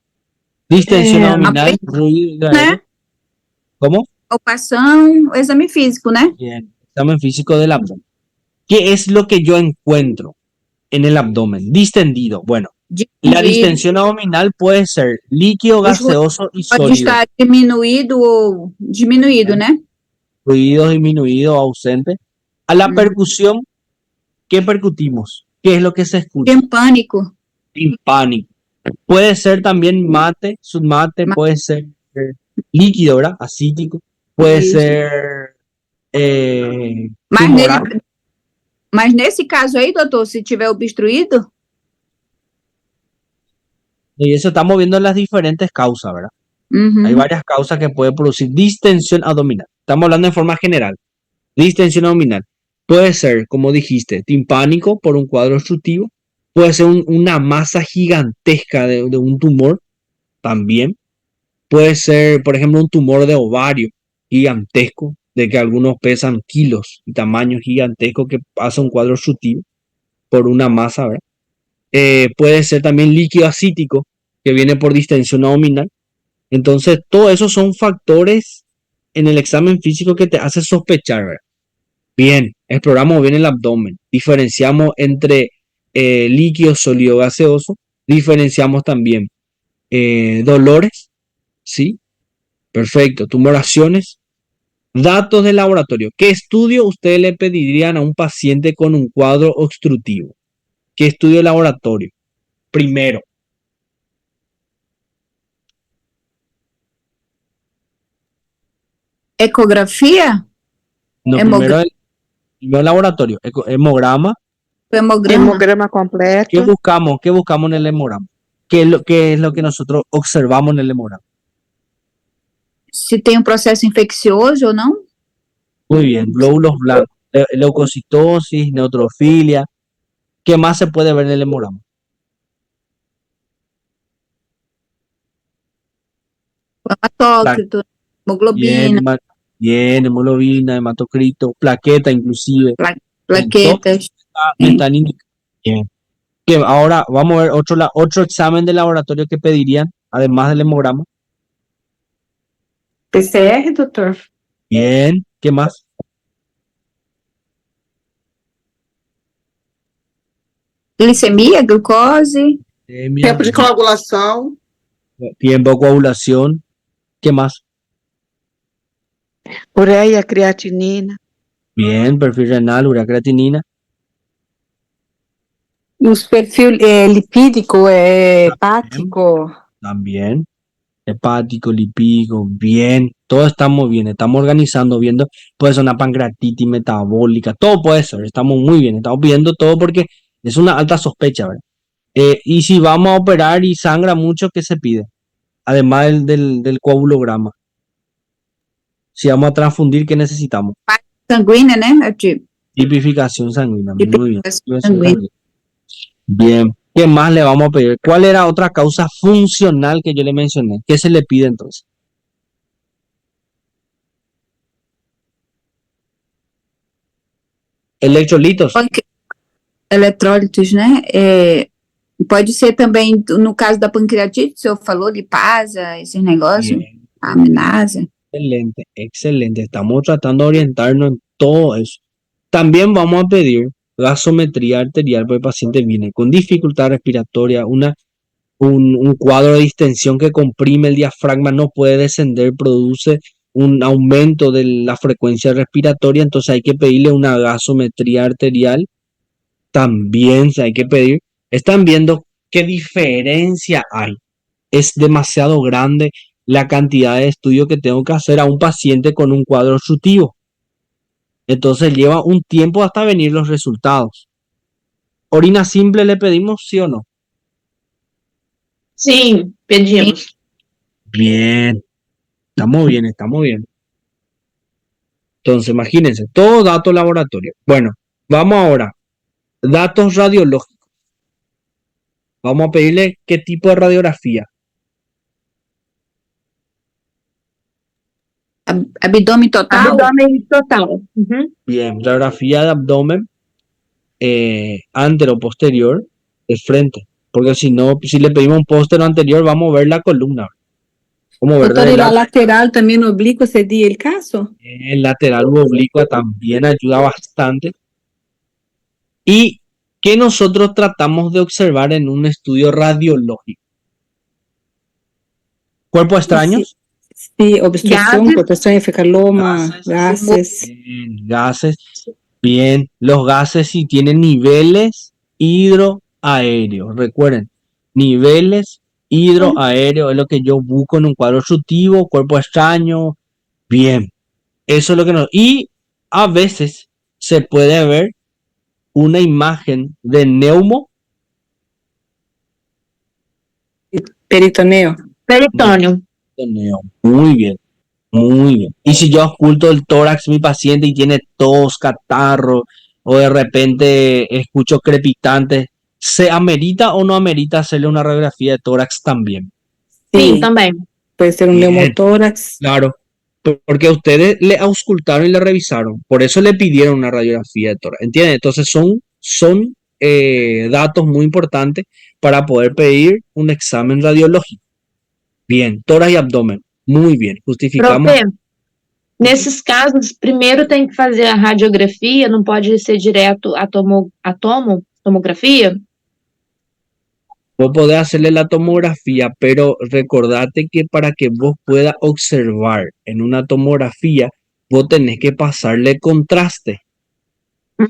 Distensión abdominal, ruido aéreo. Né? ¿Cómo? Palpação, exame físico, né? Bien. Examen físico del abdomen. ¿Qué es lo que yo encuentro en el abdomen? Distendido. Bueno, la distensión abdominal puede ser líquido, gaseoso y Pode sólido. estar diminuído ou diminuído, né? Ruido disminuido, ausente. A la percusión, ¿qué percutimos? ¿Qué es lo que se escucha? Timpânico. Timpánico. Puede ser también mate, submate, puede ser líquido, ¿verdad? Acítico. Puede Isso. ser Mas nesse caso aí, doutor, se tiver obstruído, y eso estamos viendo las diferentes causas, ¿verdad? Uhum. Hay varias causas que puede producir distensión abdominal. Estamos hablando en forma general. Distensión abdominal. Puede ser, como dijiste, timpánico por un cuadro obstructivo. Puede ser una masa gigantesca de un tumor también. Puede ser, por ejemplo, un tumor de ovario gigantesco, de que algunos pesan kilos y tamaño gigantesco que pasa un cuadro obstructivo por una masa, ¿verdad? Puede ser también líquido acítico que viene por distensión abdominal. Entonces, todos esos son factores en el examen físico que te hace sospechar, ¿verdad? Bien, exploramos bien el abdomen, diferenciamos entre líquido, sólido, gaseoso, diferenciamos también dolores, ¿sí? Perfecto, tumoraciones, datos de laboratorio. ¿Qué estudio ustedes le pedirían a un paciente con un cuadro obstructivo? ¿Qué estudio de laboratorio? Primero. Ecografia? No, primero el laboratorio, hemograma. Hemograma? Hemograma completo. ¿Qué buscamos en el hemograma? ¿Qué es lo que nosotros observamos en el hemograma? Se tem um processo infeccioso ou não? Muy bien, glóbulos blancos, leucocitosis, neutrofilia. ¿Qué más se puede ver en el hemograma? Hematócrito, hemoglobina, Bien, hemoglobina, hematocrito, plaqueta inclusive. plaquetas. Me están indicando. Bien. Bien, ahora vamos a ver otro examen de laboratorio que pedirían, además del hemograma. PCR, doutor? Bien, ¿qué más? Glicemia, glucose, Tempo de coagulação, Tiempo de coagulación. ¿Qué más? Ureia, creatinina. Bien, perfil renal, urea creatinina. Os perfil lipídico, hepático. También. Hepático, lipídico, bien. Todo estamos bien, estamos organizando, viendo. Puede ser una pancreatitis metabólica, todo puede ser. Estamos muy bien, estamos viendo todo porque es una alta sospecha, ¿verdad? Y si vamos a operar y sangra mucho, ¿qué se pide? Además del coagulograma. Si vamos a transfundir, ¿qué necesitamos? sanguínea, né? Tipo, Tipificación sanguínea. Muy bien. tipificação sanguínea. Bien. ¿Qué más le vamos a pedir? ¿Cuál era otra causa funcional que yo le mencioné? ¿Qué se le pide entonces? Electrolitos. Eletrólitos, né? Pode ser também, no caso da pancreatite, o senhor falou, lipasa, esses negócios, Bien. aminase. Excelente, excelente. Estamos tratando de orientarnos en todo eso. También vamos a pedir gasometría arterial porque el paciente viene con dificultad respiratoria, un cuadro de distensión que comprime el diafragma, no puede descender, produce un aumento de la frecuencia respiratoria, entonces hay que pedirle una gasometría arterial. También hay que pedir. Están viendo qué diferencia hay. Es demasiado grande la cantidad de estudios que tengo que hacer a un paciente con un cuadro obstructivo. Entonces lleva un tiempo hasta venir los resultados. ¿Orina simple le pedimos, sí o no? Sim, pedimos. Bien. Estamos bien, estamos bien. Entonces, imagínense, todo dato laboratorio. Bueno, vamos ahora. Datos radiológicos. Vamos a pedirle qué tipo de radiografía. Abdômen total? Abdômen total. Uhum. Bien, radiografía de abdomen antero-posterior de frente. Porque si no, si le pedimos un póstero anterior, vamos a ver la columna. Vamos a ver Doutor, de e la lateral também oblíqua seria el caso? el lateral u oblicua también ayuda bastante. Y que nosotros tratamos de observar en un estudio radiológico. Cuerpos extraños. Sí, obstrucción, Gases. protección de fecaloma, gases. Bien, gases. Bien, los gases si tienen niveles hidroaéreos. Recuerden, niveles hidroaéreos es lo que yo busco en un cuadro obstructivo, cuerpo extraño. Bien, eso es lo que nos... Y a veces se puede ver una imagen de Peritoneo. Peritônio. Peritoneo. Muy bien, muy bien. Y si yo oculto el tórax de mi paciente y tiene tos, catarro, o de repente escucho crepitantes, ¿se amerita o no amerita hacerle una radiografía de tórax también? Sim, Sí, também. puede ser un Bien. neumotórax. Claro, porque ustedes le auscultaron y le revisaron, por eso le pidieron una radiografía de tórax, ¿entiendes? Entonces son datos muy importantes para poder pedir un examen radiológico. Bien, tórax y abdomen, muy bien, justificamos. Profe, nesses casos, primeiro tem que fazer a radiografia, não pode ser direto a tomografia? Vos podés hacerle la tomografía, pero recordate que para que vos puedas observar en una tomografía, vos tenés que pasarle contraste.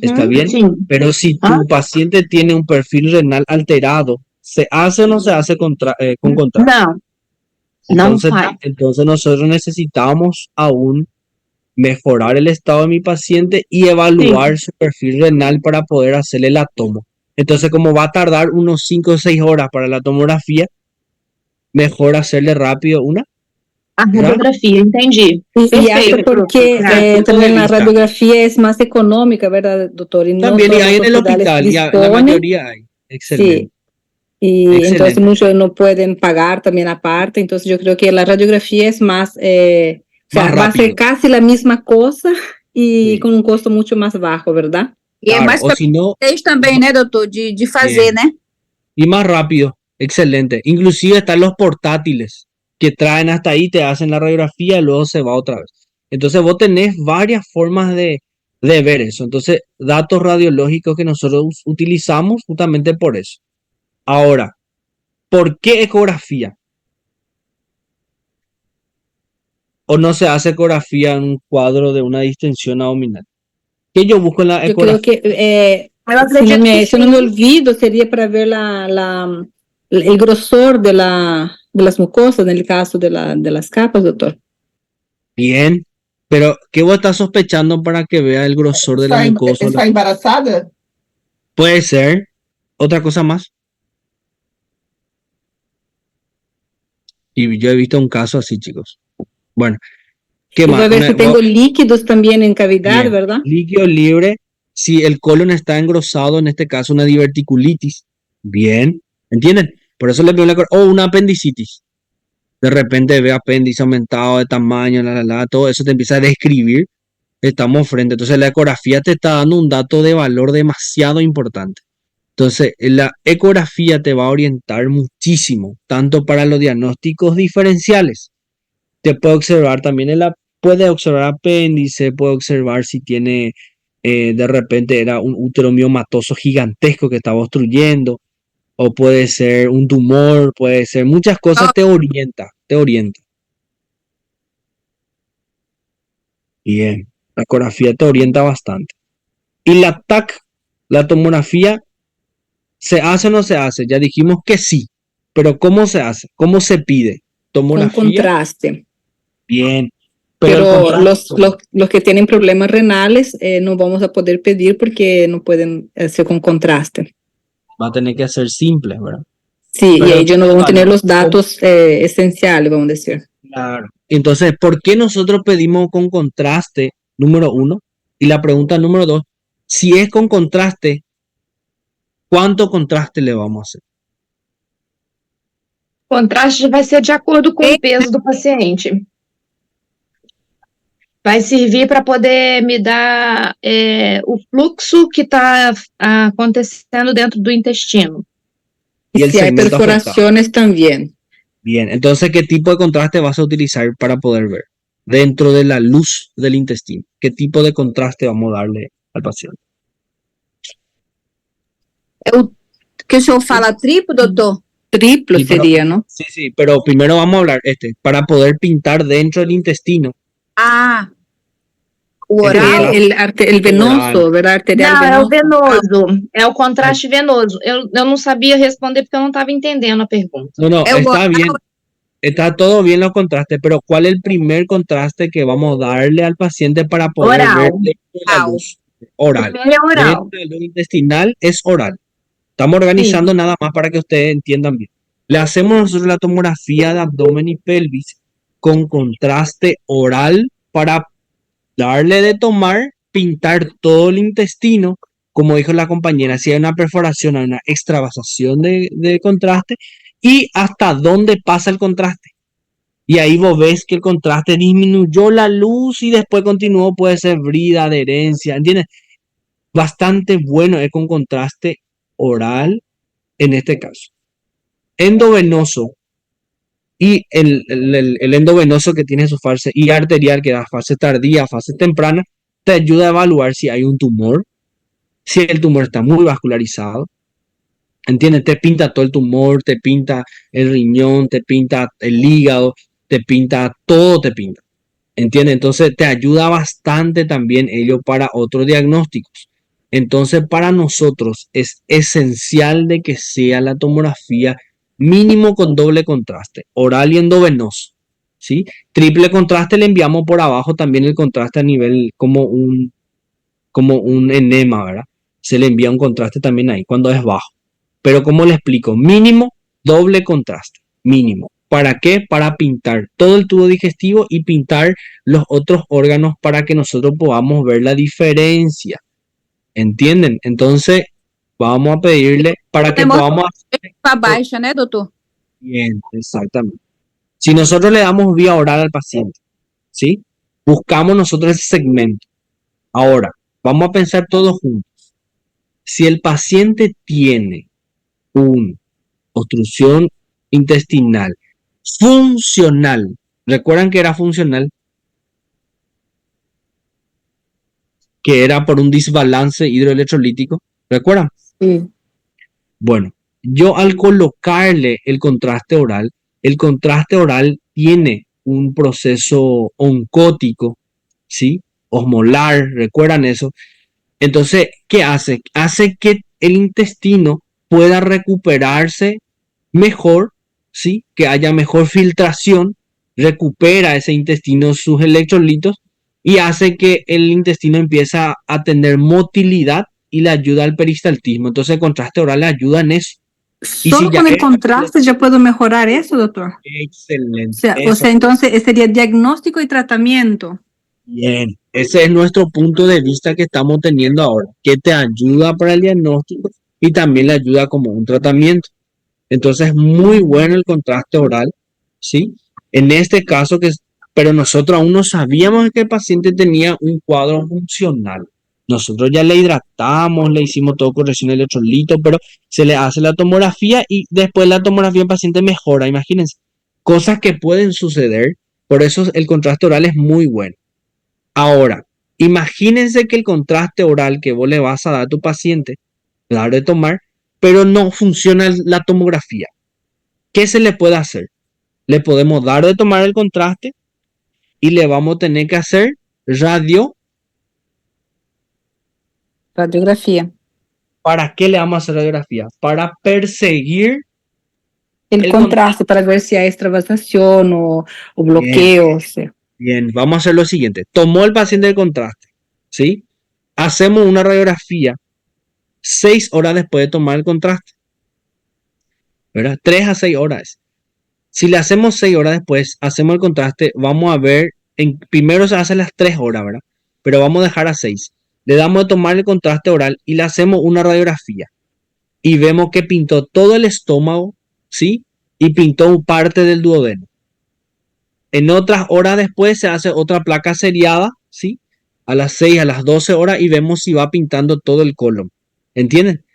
¿Está bien? Sim. Pero si tu paciente tiene un perfil renal alterado, ¿se hace o no se hace con contraste? Não, não faz. Entonces nosotros necesitamos aún mejorar el estado de mi paciente y evaluar su perfil renal para poder hacerle la tomo. Entonces, como va a tardar unos 5 o 6 horas para la tomografía, mejor hacerle rápido una. A radiografia, entendi. Y hasta Perfeito. porque Punto también de la vista. radiografía es más económica, ¿verdad, doctor? Y no También y todos hay los en el hospitales hospital, y la disponen. mayoría hay. Excelente. Sí, y Excelente. entonces muchos no pueden pagar también aparte, entonces yo creo que la radiografía es más, o sea, Más va a ser rápido. casi la misma cosa y Sí. con un costo mucho más bajo, ¿verdad? E é Claro, mais o para si no, vocês também, né, doutor, de fazer, né? y más rápido. Excelente. Inclusive están los portátiles que traen hasta ahí, te hacen la radiografía y luego se va otra vez. Entonces vos tenés varias formas de ver eso. Entonces, datos radiológicos que nosotros utilizamos justamente por eso. Ahora, ¿por qué ecografía? ¿O no se hace ecografía en un cuadro de una distensión abdominal? ¿Qué yo busco en la Yo creo ecografía? que, Eu acredito que si no me sim. olvido, sería para ver el grosor de las mucosas, en el caso de las capas, doctor. Bien, pero ¿qué vos estás sospechando para que vea el grosor de la mucosa? Está embaraçada? Puede ser. Otra cosa más. Y yo he visto un caso así, chicos. Bueno, ¿qué Y voy más? a ver si tengo líquidos también en cavidad, Bien. ¿verdad? Líquido libre. Si el colon está engrosado, en este caso una diverticulitis. Bien. ¿Entienden? Por eso le pido o una apendicitis. De repente ve apéndice aumentado de tamaño, todo eso te empieza a describir. Estamos frente. Entonces la ecografía te está dando un dato de valor demasiado importante. Entonces, la ecografía te va a orientar muchísimo, tanto para los diagnósticos diferenciales. Te puede observar también puede observar apéndice, puede observar si tiene, de repente era un útero miomatoso gigantesco que estaba obstruyendo, o puede ser un tumor, puede ser muchas cosas, te orienta. Bien, la ecografía te orienta bastante. Y la TAC, la tomografía, ¿se hace o no se hace? Ya dijimos que sí, pero ¿cómo se hace? ¿Cómo se pide? Con Tomografía, contraste. bien. Pero el contraste, los que tienen problemas renales no vamos a poder pedir porque no pueden hacer con contraste. va a tener que ser simple, ¿verdad? Sí, Pero y ellos no van a tener los ¿cómo? datos esenciales, vamos a decir. Claro. Entonces, ¿por qué nosotros pedimos con contraste, número 1? Y la pregunta número 2, si es con contraste, ¿cuánto contraste le vamos a hacer? O contraste vai ser de acordo com o peso do paciente. Vai servir para poder me dar o fluxo que está acontecendo dentro do intestino. Y el Si hay segmento afectado. perforaciones también. Bien, entonces, ¿qué tipo de contraste vas a utilizar para poder ver dentro de la luz del intestino? ¿Qué tipo de contraste vamos a darle al paciente? Que o senhor fala triplo, doutor? Triplo Sí, pero- sería, ¿no? Sí, pero primero vamos a hablar para poder pintar dentro del intestino. Ah, o El oral? contraste. El venoso, ¿verdad? Arterial Não, é o venoso. venoso. É o contraste venoso. Eu não sabia responder porque eu não estava entendendo a pergunta. No, El está oral. bien. Está todo bien los contrastes, pero ¿cuál es el primer contraste que vamos a darle al paciente para poder Oral. ver dentro de la luz? Oral. Primeiro é oral. Dentro de la luz intestinal es oral. Estamos organizando nada más para que ustedes entiendan bien. Le hacemos nosotros la tomografía de abdomen y pelvis con contraste oral para darle de tomar, pintar todo el intestino, como dijo la compañera, si hay una perforación, hay una extravasación de contraste, y hasta dónde pasa el contraste. Y ahí vos ves que el contraste disminuyó la luz y después continuó, puede ser brida, adherencia, ¿entiendes? Bastante bueno es con contraste oral en este caso. Endovenoso y el endovenoso que tiene su fase y arterial que da fase tardía, fase temprana, te ayuda a evaluar si hay un tumor, si el tumor está muy vascularizado. ¿Entiendes? Te pinta todo el tumor, te pinta el riñón, te pinta el hígado, te pinta todo, te pinta. ¿Entiendes? Entonces te ayuda bastante también ello para otros diagnósticos. Entonces para nosotros es esencial de que sea la tomografía mínimo con doble contraste, oral y endovenoso. ¿Sí? Triple contraste le enviamos por abajo también el contraste a nivel como un enema, ¿verdad? Se le envía un contraste también ahí cuando es bajo. Pero como le explico, mínimo doble contraste, mínimo. ¿Para qué? Para pintar todo el tubo digestivo y pintar los otros órganos para que nosotros podamos ver la diferencia. ¿Entienden? Entonces, vamos a pedirle para que podamos hacer Para baixa, né, doutor? bien, exactamente. Si nosotros le damos vía oral al paciente, ¿sí? Buscamos nosotros ese segmento. Ahora, vamos a pensar todos juntos. Si el paciente tiene una obstrucción intestinal funcional, ¿recuerdan que era funcional? Que era por un desbalance hidroelectrolítico, ¿recuerdan? Sí. Bueno, yo al colocarle el contraste oral tiene un proceso oncótico, ¿sí? Osmolar, ¿recuerdan eso? Entonces, ¿qué hace? Hace que el intestino pueda recuperarse mejor, ¿sí? Que haya mejor filtración, recupera ese intestino sus electrolitos y hace que el intestino empiece a tener motilidad y le ayuda al peristaltismo. Entonces el contraste oral le ayuda en eso. Y Solo si ya con el es contraste ya puedo mejorar eso, doctor. excelente. O sea, entonces sería diagnóstico y tratamiento. Bien, ese es nuestro punto de vista que estamos teniendo ahora, que te ayuda para el diagnóstico y también le ayuda como un tratamiento. Entonces, muy bueno el contraste oral, ¿sí? En este caso, pero nosotros aún no sabíamos que el paciente tenía un cuadro funcional. Nosotros ya le hidratamos, le hicimos todo corrección de electrolitos, pero se le hace la tomografía y después la tomografía el paciente mejora, imagínense. Cosas que pueden suceder, por eso el contraste oral es muy bueno. Ahora, imagínense que el contraste oral que vos le vas a dar a tu paciente, dar de tomar, pero no funciona la tomografía. ¿Qué se le puede hacer? Le podemos dar de tomar el contraste y le vamos a tener que hacer Radiografía. ¿Para qué le vamos a hacer radiografía? Para perseguir El contraste para ver si hay extravasación o bloqueo. Bien, vamos a hacer lo siguiente. Tomó el paciente el contraste, ¿sí? Hacemos una radiografía 6 horas después de tomar el contraste, ¿verdad? 3 a 6 horas. Si le hacemos 6 horas después, hacemos el contraste, vamos a ver, primero se hace las 3 horas, ¿verdad? Pero vamos a dejar a 6. Le damos a tomar el contraste oral y le hacemos una radiografía. Y vemos que pintó todo el estómago, ¿sí? Y pintó parte del duodeno. En otras horas después se hace otra placa seriada, ¿sí? A las 6, a las 12 horas y vemos si va pintando todo el colon. ¿Entienden?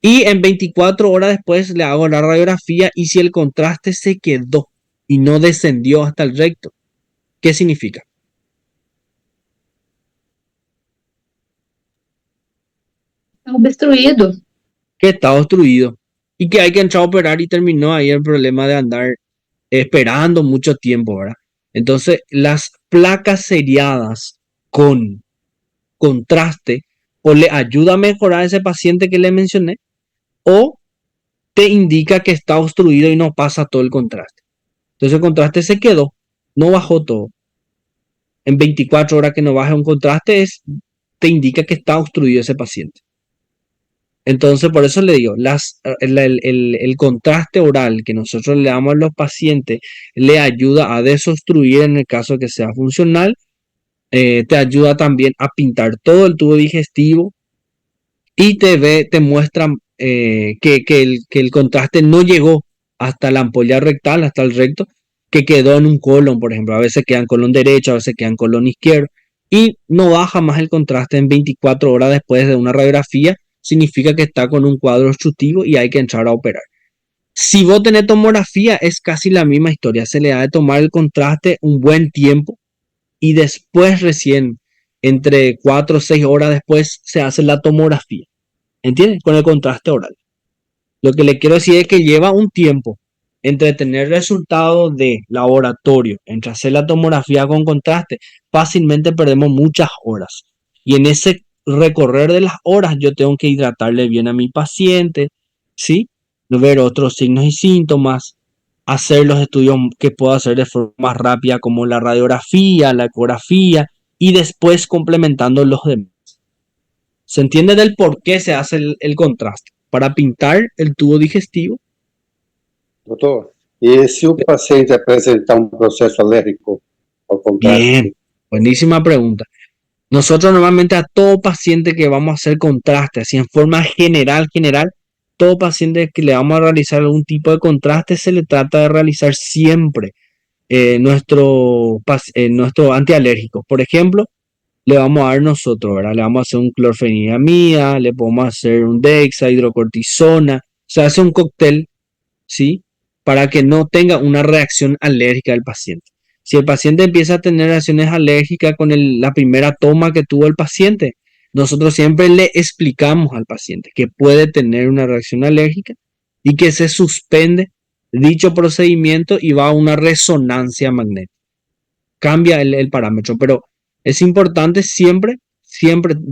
Y en 24 horas después le hago la radiografía y si el contraste se quedó y no descendió hasta el recto, ¿qué significa? Está obstruído. Que está obstruido y que hay que entrar a operar y terminó ahí el problema de andar esperando mucho tiempo, ¿verdad? Entonces, las placas seriadas con contraste o le ayuda a mejorar a ese paciente que le mencioné o te indica que está obstruido y no pasa todo el contraste. Entonces el contraste se quedó, no bajó todo. En 24 horas que no baje un contraste te indica que está obstruido ese paciente. Entonces, por eso le digo, el contraste oral que nosotros le damos a los pacientes le ayuda a desobstruir en el caso que sea funcional, te ayuda también a pintar todo el tubo digestivo y te muestra que el contraste no llegó hasta la ampolla rectal, hasta el recto, que quedó en un colon, por ejemplo. A veces queda en colon derecho, a veces queda en colon izquierdo, y no baja más el contraste en 24 horas después de una radiografía. Significa que está con un cuadro obstructivo y hay que entrar a operar. Si vos tenés tomografía, es casi la misma historia. Se le da de tomar el contraste un buen tiempo y después recién, entre 4 o 6 horas después, se hace la tomografía. ¿Entiendes? Con el contraste oral. Lo que le quiero decir es que lleva un tiempo entre tener resultados de laboratorio, entre hacer la tomografía con contraste, fácilmente perdemos muchas horas. Y en ese recorrer de las horas yo tengo que hidratarle bien a mi paciente, ¿sí? Ver otros signos y síntomas, hacer los estudios que puedo hacer de forma más rápida como la radiografía, la ecografía y después complementando los demás. ¿Se entiende del por qué se hace el contraste? Para pintar el tubo digestivo. Doutor, e se o paciente apresentar um processo alérgico ao contraste? Bien, buenísima pregunta. Nosotros normalmente a todo paciente que vamos a hacer contraste, así en forma general, todo paciente que le vamos a realizar algún tipo de contraste se le trata de realizar siempre nuestro antialérgico. Por ejemplo, le vamos a dar nosotros, ¿verdad? Le vamos a hacer un clorfeniramida, le podemos hacer un Dexa, hidrocortisona, se hace un cóctel, ¿sí? Para que no tenga una reacción alérgica del paciente. Si el paciente empieza a tener reacciones alérgicas con la primera toma que tuvo el paciente, nosotros siempre le explicamos al paciente que puede tener una reacción alérgica y que se suspende dicho procedimiento y va a una resonancia magnética. Cambia el parámetro, pero es importante siempre,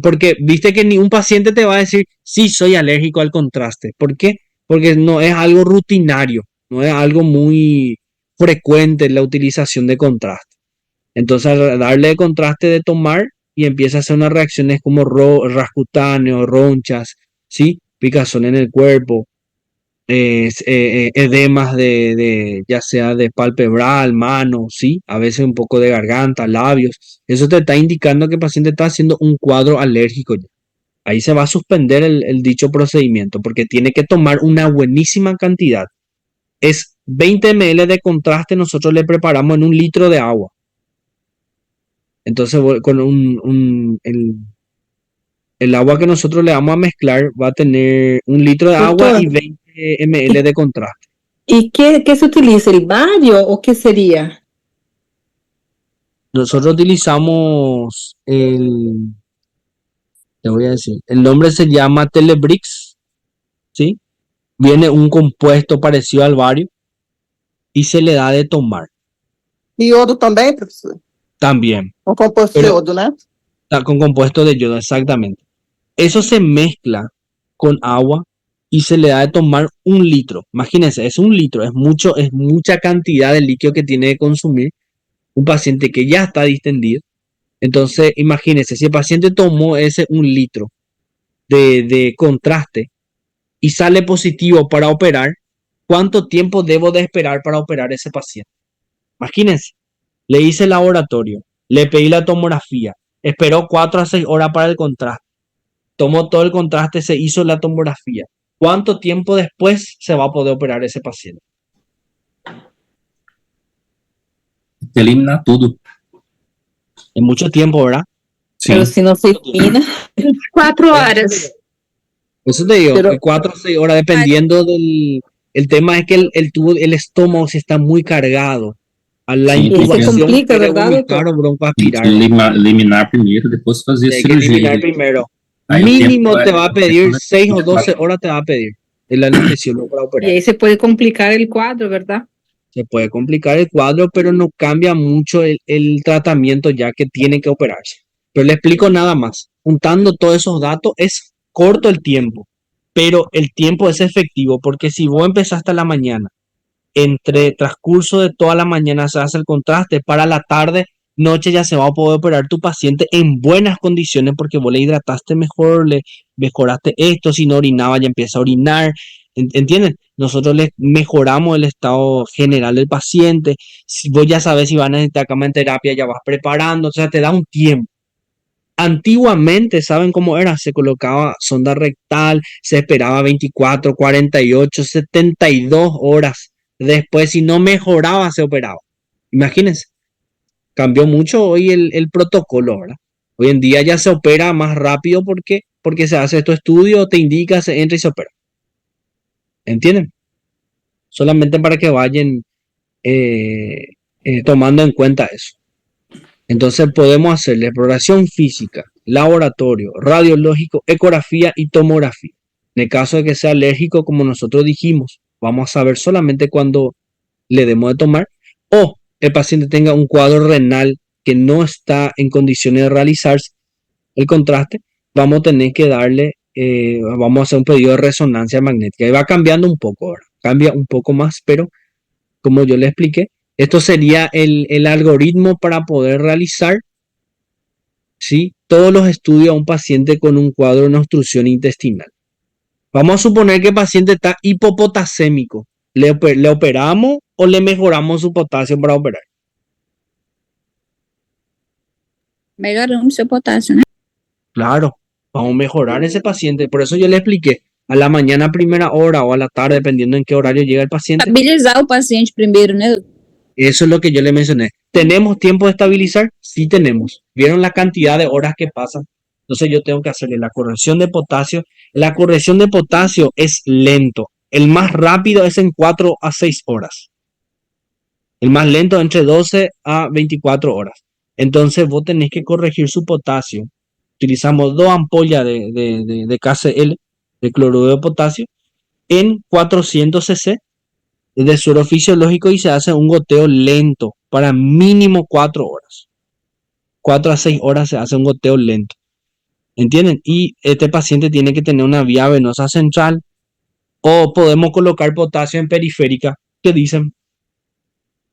porque viste que ni un paciente te va a decir, sí, soy alérgico al contraste. ¿Por qué? Porque no es algo rutinario, no es algo muy frecuente la utilización de contraste. Entonces, darle de contraste de tomar y empieza a hacer unas reacciones como rascutáneo, ronchas, ¿sí? Picazón en el cuerpo, edemas ya sea de palpebral, mano, ¿sí? A veces un poco de garganta, labios. Eso te está indicando que el paciente está haciendo un cuadro alérgico ya. Ahí se va a suspender el dicho procedimiento porque tiene que tomar una buenísima cantidad. Es 20 ml de contraste, nosotros le preparamos en 1 litro de agua. Entonces, con el agua que nosotros le vamos a mezclar va a tener 1 litro de agua y 20 ml de contraste. ¿Y qué se utiliza? ¿El bario o qué sería? Nosotros utilizamos te voy a decir, el nombre se llama Telebrix, ¿sí? Viene un compuesto parecido al bario y se le da de tomar. Iodo também, professor? También. Um composto de Pero- iodo, né? Está con compuesto de yodo, exactamente. Eso se mezcla con agua y se le da de tomar 1 litro. Imagínense, es 1 litro, es mucha cantidad de líquido que tiene que consumir un paciente que ya está distendido. Entonces, imagínense, si el paciente tomó ese 1 litro de contraste y sale positivo para operar, ¿cuánto tiempo debo de esperar para operar ese paciente? Imagínense, le hice el laboratorio, le pedí la tomografía, esperó 4 a 6 horas para el contraste, tomó todo el contraste, se hizo la tomografía. ¿Cuánto tiempo después se va a poder operar ese paciente? Eliminar tudo. En mucho tiempo, ¿verdad? Sim. Pero si no se elimina, 4 horas. Eso te digo, Pero- 4 o 6 horas, dependiendo del... El tema es que el estómago se está muy cargado. A la Sí, intubación se complica, quiere ¿verdad, vomitar doctor? o broncoaspirar. Eliminar primeiro, depois fazer Hay que cirurgia. eliminar primero. Aí o Mínimo tempo te va a pedir tempo 6 o 12 horas te va a pedir el anestesiólogo para y operar. ahí se puede complicar el cuadro, ¿verdad? Se puede complicar el cuadro, pero no cambia mucho el tratamiento ya que tiene que operarse. Pero le explico nada más. Juntando todos esos datos es corto el tiempo, pero el tiempo es efectivo porque si vos empezaste a la mañana, entre transcurso de toda la mañana se hace el contraste, para la tarde noche ya se va a poder operar tu paciente en buenas condiciones porque vos le hidrataste mejor, le mejoraste esto, si no orinaba ya empieza a orinar, ¿entienden? Nosotros le mejoramos el estado general del paciente, si vos ya sabes si va a necesitar cama en terapia, ya vas preparando, o sea, te da un tiempo. Antiguamente, ¿saben cómo era? Se colocaba sonda rectal, se esperaba 24, 48, 72 horas. Después, si no mejoraba, se operaba. Imagínense, cambió mucho hoy el protocolo, ¿verdad? Hoy en día ya se opera más rápido porque se hace estos estudios, te indica, se entra y se opera. ¿Entienden? Solamente para que vayan tomando en cuenta eso. Entonces podemos hacerle exploración física, laboratorio, radiológico, ecografía y tomografía. En el caso de que sea alérgico, como nosotros dijimos, vamos a saber solamente cuando le demos de tomar, o el paciente tenga un cuadro renal que no está en condiciones de realizarse el contraste, vamos a tener que darle, vamos a hacer un pedido de resonancia magnética. Y va cambiando un poco ahora, cambia un poco más, pero como yo le expliqué, esto sería el algoritmo para poder realizar, ¿sí?, todos los estudios a un paciente con un cuadro de obstrucción intestinal. Vamos a suponer que el paciente está hipopotasémico. ¿Le operamos o le mejoramos su potasio para operar? Melhoramos seu potássio, né? Claro, vamos a mejorar ese paciente. Por eso yo le expliqué, a la mañana a primera hora o a la tarde, dependiendo en qué horario llega el paciente. Estabilizar o paciente primeiro, né? Eso es lo que yo le mencioné. ¿Tenemos tiempo de estabilizar? Sí tenemos. ¿Vieron la cantidad de horas que pasan? Entonces yo tengo que hacerle la corrección de potasio. La corrección de potasio es lento. El más rápido es en 4 a 6 horas. El más lento entre 12 a 24 horas. Entonces vos tenés que corregir su potasio. Utilizamos 2 ampollas de KCl, de cloruro de potasio, en 400 cc de suero fisiológico y se hace un goteo lento para mínimo 4 horas. 4 a 6 horas se hace un goteo lento. ¿Entienden? Y este paciente tiene que tener una vía venosa central o podemos colocar potasio en periférica. ¿Qué dicen?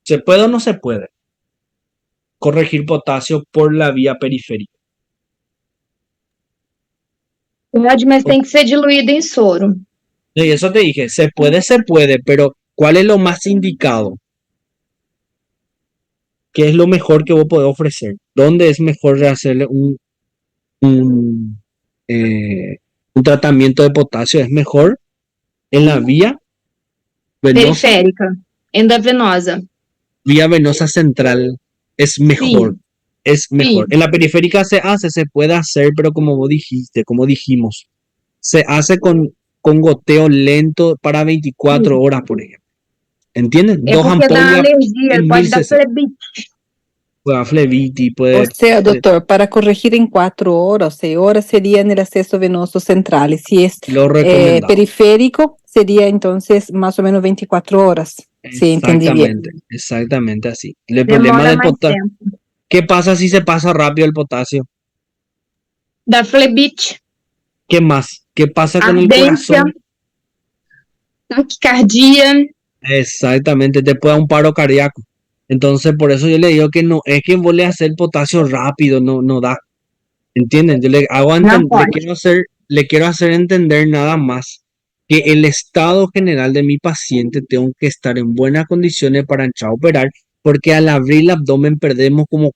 ¿Se puede o no se puede corregir potasio por la vía periférica? Pode, mas tem que ser diluído em soro. Y eso te dije, se puede, pero ¿cuál es lo más indicado? ¿Qué es lo mejor que vos podés ofrecer? ¿Dónde es mejor hacerle un tratamiento de potasio? ¿Es mejor en la vía venosa? Periférica, endovenosa. Vía venosa central es mejor. Sí. Es mejor. Sí. En la periférica se puede hacer, pero como vos dijiste, como dijimos, se hace con goteo lento para 24 horas, por ejemplo. ¿Entienden? É 2 porque dá ampollas alergia, en pode dar 1000 cc. flebite. Puede flebitis, O puede... sea, doctor, para corregir en 4 horas o 6 horas sería en el acceso venoso central. Y si es Lo recomendado. periférico, sería entonces más o menos 24 horas. Sí, entendí bien. Exactamente así. El problema Demora del mais potasio. tempo. ¿Qué pasa si se pasa rápido el potasio? Dá flebite, ¿Qué más? ¿Qué pasa con el ardência, corazón? taquicardia. Exactamente, te puede dar un paro cardíaco. Entonces, por eso yo le digo que no es que vos le haces el potasio rápido, no da. ¿Entienden? Yo le hago le quiero hacer entender nada más que el estado general de mi paciente tengo que estar en buenas condiciones para entrar a operar, porque al abrir el abdomen perdemos como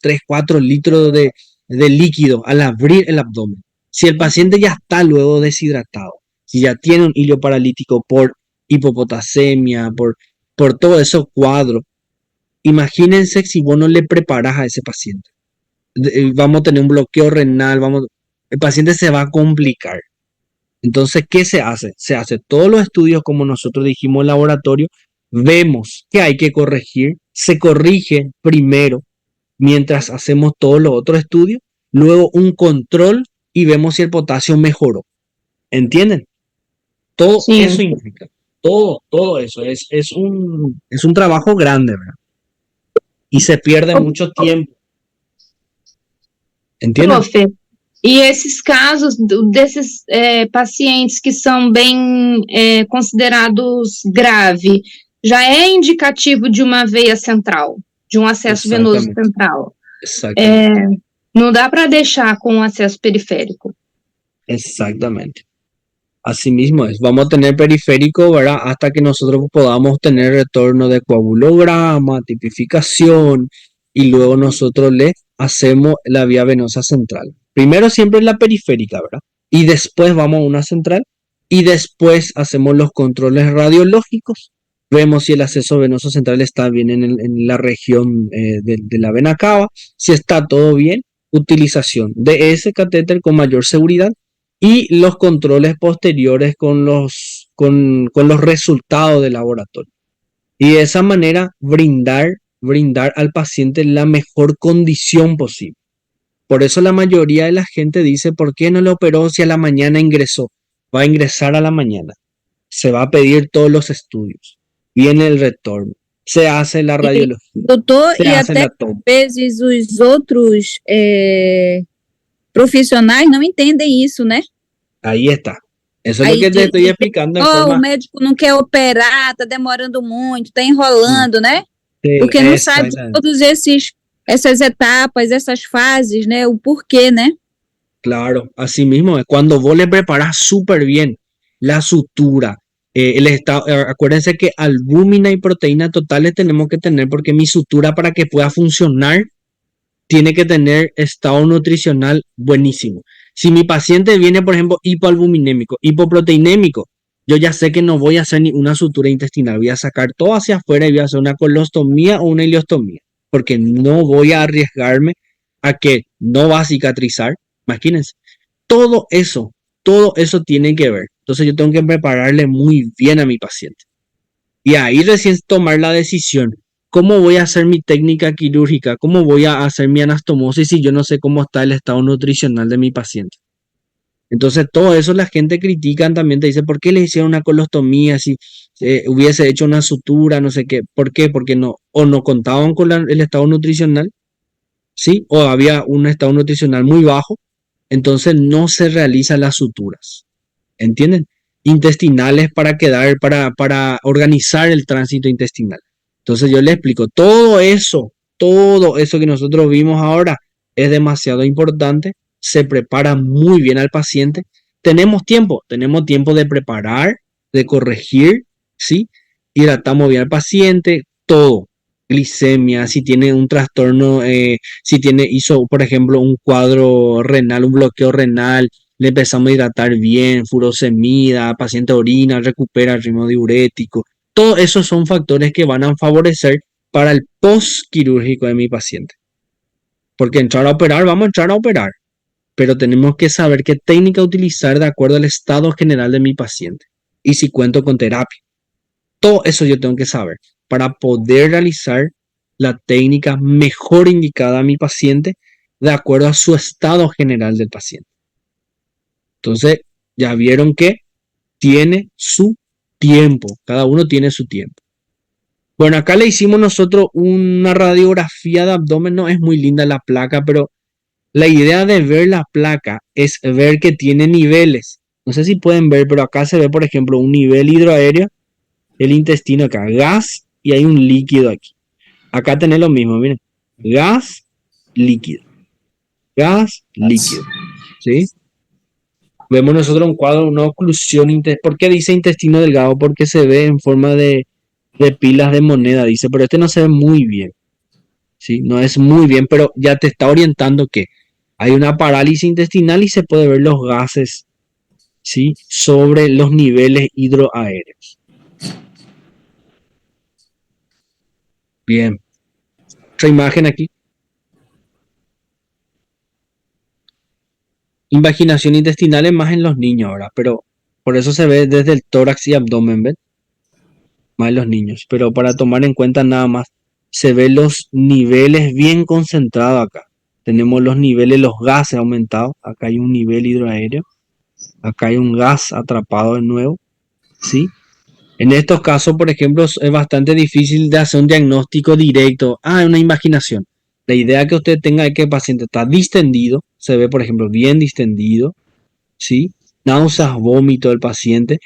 3, 4 litros de líquido al abrir el abdomen. Si el paciente ya está luego deshidratado, si ya tiene un hilo paralítico por hipopotasemia, por todo esos cuadros, imagínense si vos no le preparas a ese paciente. Vamos a tener un bloqueo renal, el paciente se va a complicar. Entonces, ¿qué se hace? Se hace todos los estudios como nosotros dijimos en laboratorio, vemos que hay que corregir, se corrige primero mientras hacemos todos los otros estudios, luego un control y vemos si el potasio mejoró. ¿Entienden? Todo Sí. eso implica, todo eso es un trabajo grande, ¿verdad? Y se pierde mucho tiempo. ¿Entienden? Profe, e esses casos desses pacientes que são bem considerados grave, já é indicativo de uma veia central? de um acesso venoso Exatamente. central. Exactamente. Não dá para deixar com um acesso periférico. Exactamente. Así mismo es. Vamos a tener periférico, ¿verdad? Hasta que nosotros podamos tener retorno de coagulograma, tipificación, y luego nosotros le hacemos la vía venosa central. Primero siempre la periférica, ¿verdad? Y después vamos a una central y después hacemos los controles radiológicos. Vemos si el acceso venoso central está bien en la región de la vena cava. Si está todo bien, utilización de ese catéter con mayor seguridad y los controles posteriores con los resultados del laboratorio. Y de esa manera brindar al paciente la mejor condición posible. Por eso la mayoría de la gente dice, ¿por qué no le operó si a la mañana ingresó? Va a ingresar a la mañana. Se va a pedir todos los estudios. Viene el retorno. Se hace la radiología. Doutor, Se e hace até la toma. às vezes os outros profissionais não entendem isso, né? Ahí está. Eso es Aí lo que te diz- estoy explicando en Oh, o forma... médico não quer operar, tá demorando muito, tá enrolando, né? Sí, Porque não sabe exactamente. todas essas etapas, essas fases, né? O porquê, né? Claro, así mismo es. Cuando vos le preparas súper bien la sutura, acuérdense que albúmina y proteína totales tenemos que tener porque mi sutura para que pueda funcionar tiene que tener estado nutricional buenísimo. Si mi paciente viene, por ejemplo, hipoalbuminémico, hipoproteinémico, yo ya sé que no voy a hacer ni una sutura intestinal, voy a sacar todo hacia afuera y voy a hacer una colostomía o una ileostomía, porque no voy a arriesgarme a que no va a cicatrizar. Imagínense, todo eso tiene que ver. Entonces yo tengo que prepararle muy bien a mi paciente. Y ahí recién tomar la decisión. ¿Cómo voy a hacer mi técnica quirúrgica? ¿Cómo voy a hacer mi anastomosis si yo no sé cómo está el estado nutricional de mi paciente? Entonces todo eso la gente critica también, te dice, ¿por qué le hicieron una colostomía si hubiese hecho una sutura, no sé qué? ¿Por qué? Porque no contaban con el estado nutricional, ¿sí? O había un estado nutricional muy bajo, entonces no se realizan las suturas, ¿entienden? Intestinales para organizar el tránsito intestinal. Entonces yo le explico, todo eso que nosotros vimos ahora es demasiado importante, se prepara muy bien al paciente, tenemos tiempo de preparar, de corregir, ¿sí? Hidratamos bien al paciente, todo, glicemia, si tiene un trastorno, hizo, por ejemplo, un cuadro renal, un bloqueo renal, le empezamos a hidratar bien, furosemida, paciente orina, recupera el ritmo diurético. Todos esos son factores que van a favorecer para el postquirúrgico de mi paciente. Porque vamos a entrar a operar, pero tenemos que saber qué técnica utilizar de acuerdo al estado general de mi paciente y si cuento con terapia. Todo eso yo tengo que saber para poder realizar la técnica mejor indicada a mi paciente de acuerdo a su estado general del paciente. Entonces, ya vieron que tiene su tiempo, cada uno tiene su tiempo. Bueno, acá le hicimos nosotros una radiografía de abdomen, no es muy linda la placa, pero la idea de ver la placa es ver que tiene niveles. No sé si pueden ver, pero acá se ve, por ejemplo, un nivel hidroaéreo, el intestino acá, gas y hay un líquido aquí. Acá tenés lo mismo, miren, gas, líquido, ¿sí? Vemos nosotros un cuadro, una oclusión. ¿Por qué dice intestino delgado? Porque se ve en forma de pilas de moneda, dice, pero este no se ve muy bien, ¿sí? No es muy bien, pero ya te está orientando que hay una parálisis intestinal y se puede ver los gases, ¿sí? Sobre los niveles hidroaéreos. Bien. Otra imagen aquí. Invaginación intestinal es más en los niños ahora, pero por eso se ve desde el tórax y abdomen, ¿ven? Más en los niños, pero para tomar en cuenta nada más, se ven los niveles bien concentrados acá. Tenemos los niveles, los gases aumentados. Acá hay un nivel hidroaéreo. Acá hay un gas atrapado de nuevo, ¿sí? En estos casos, por ejemplo, es bastante difícil de hacer un diagnóstico directo. Una invaginación. La idea que usted tenga es que el paciente está distendido, se ve, por ejemplo, bien distendido, ¿sí? Náuseas, vómito del paciente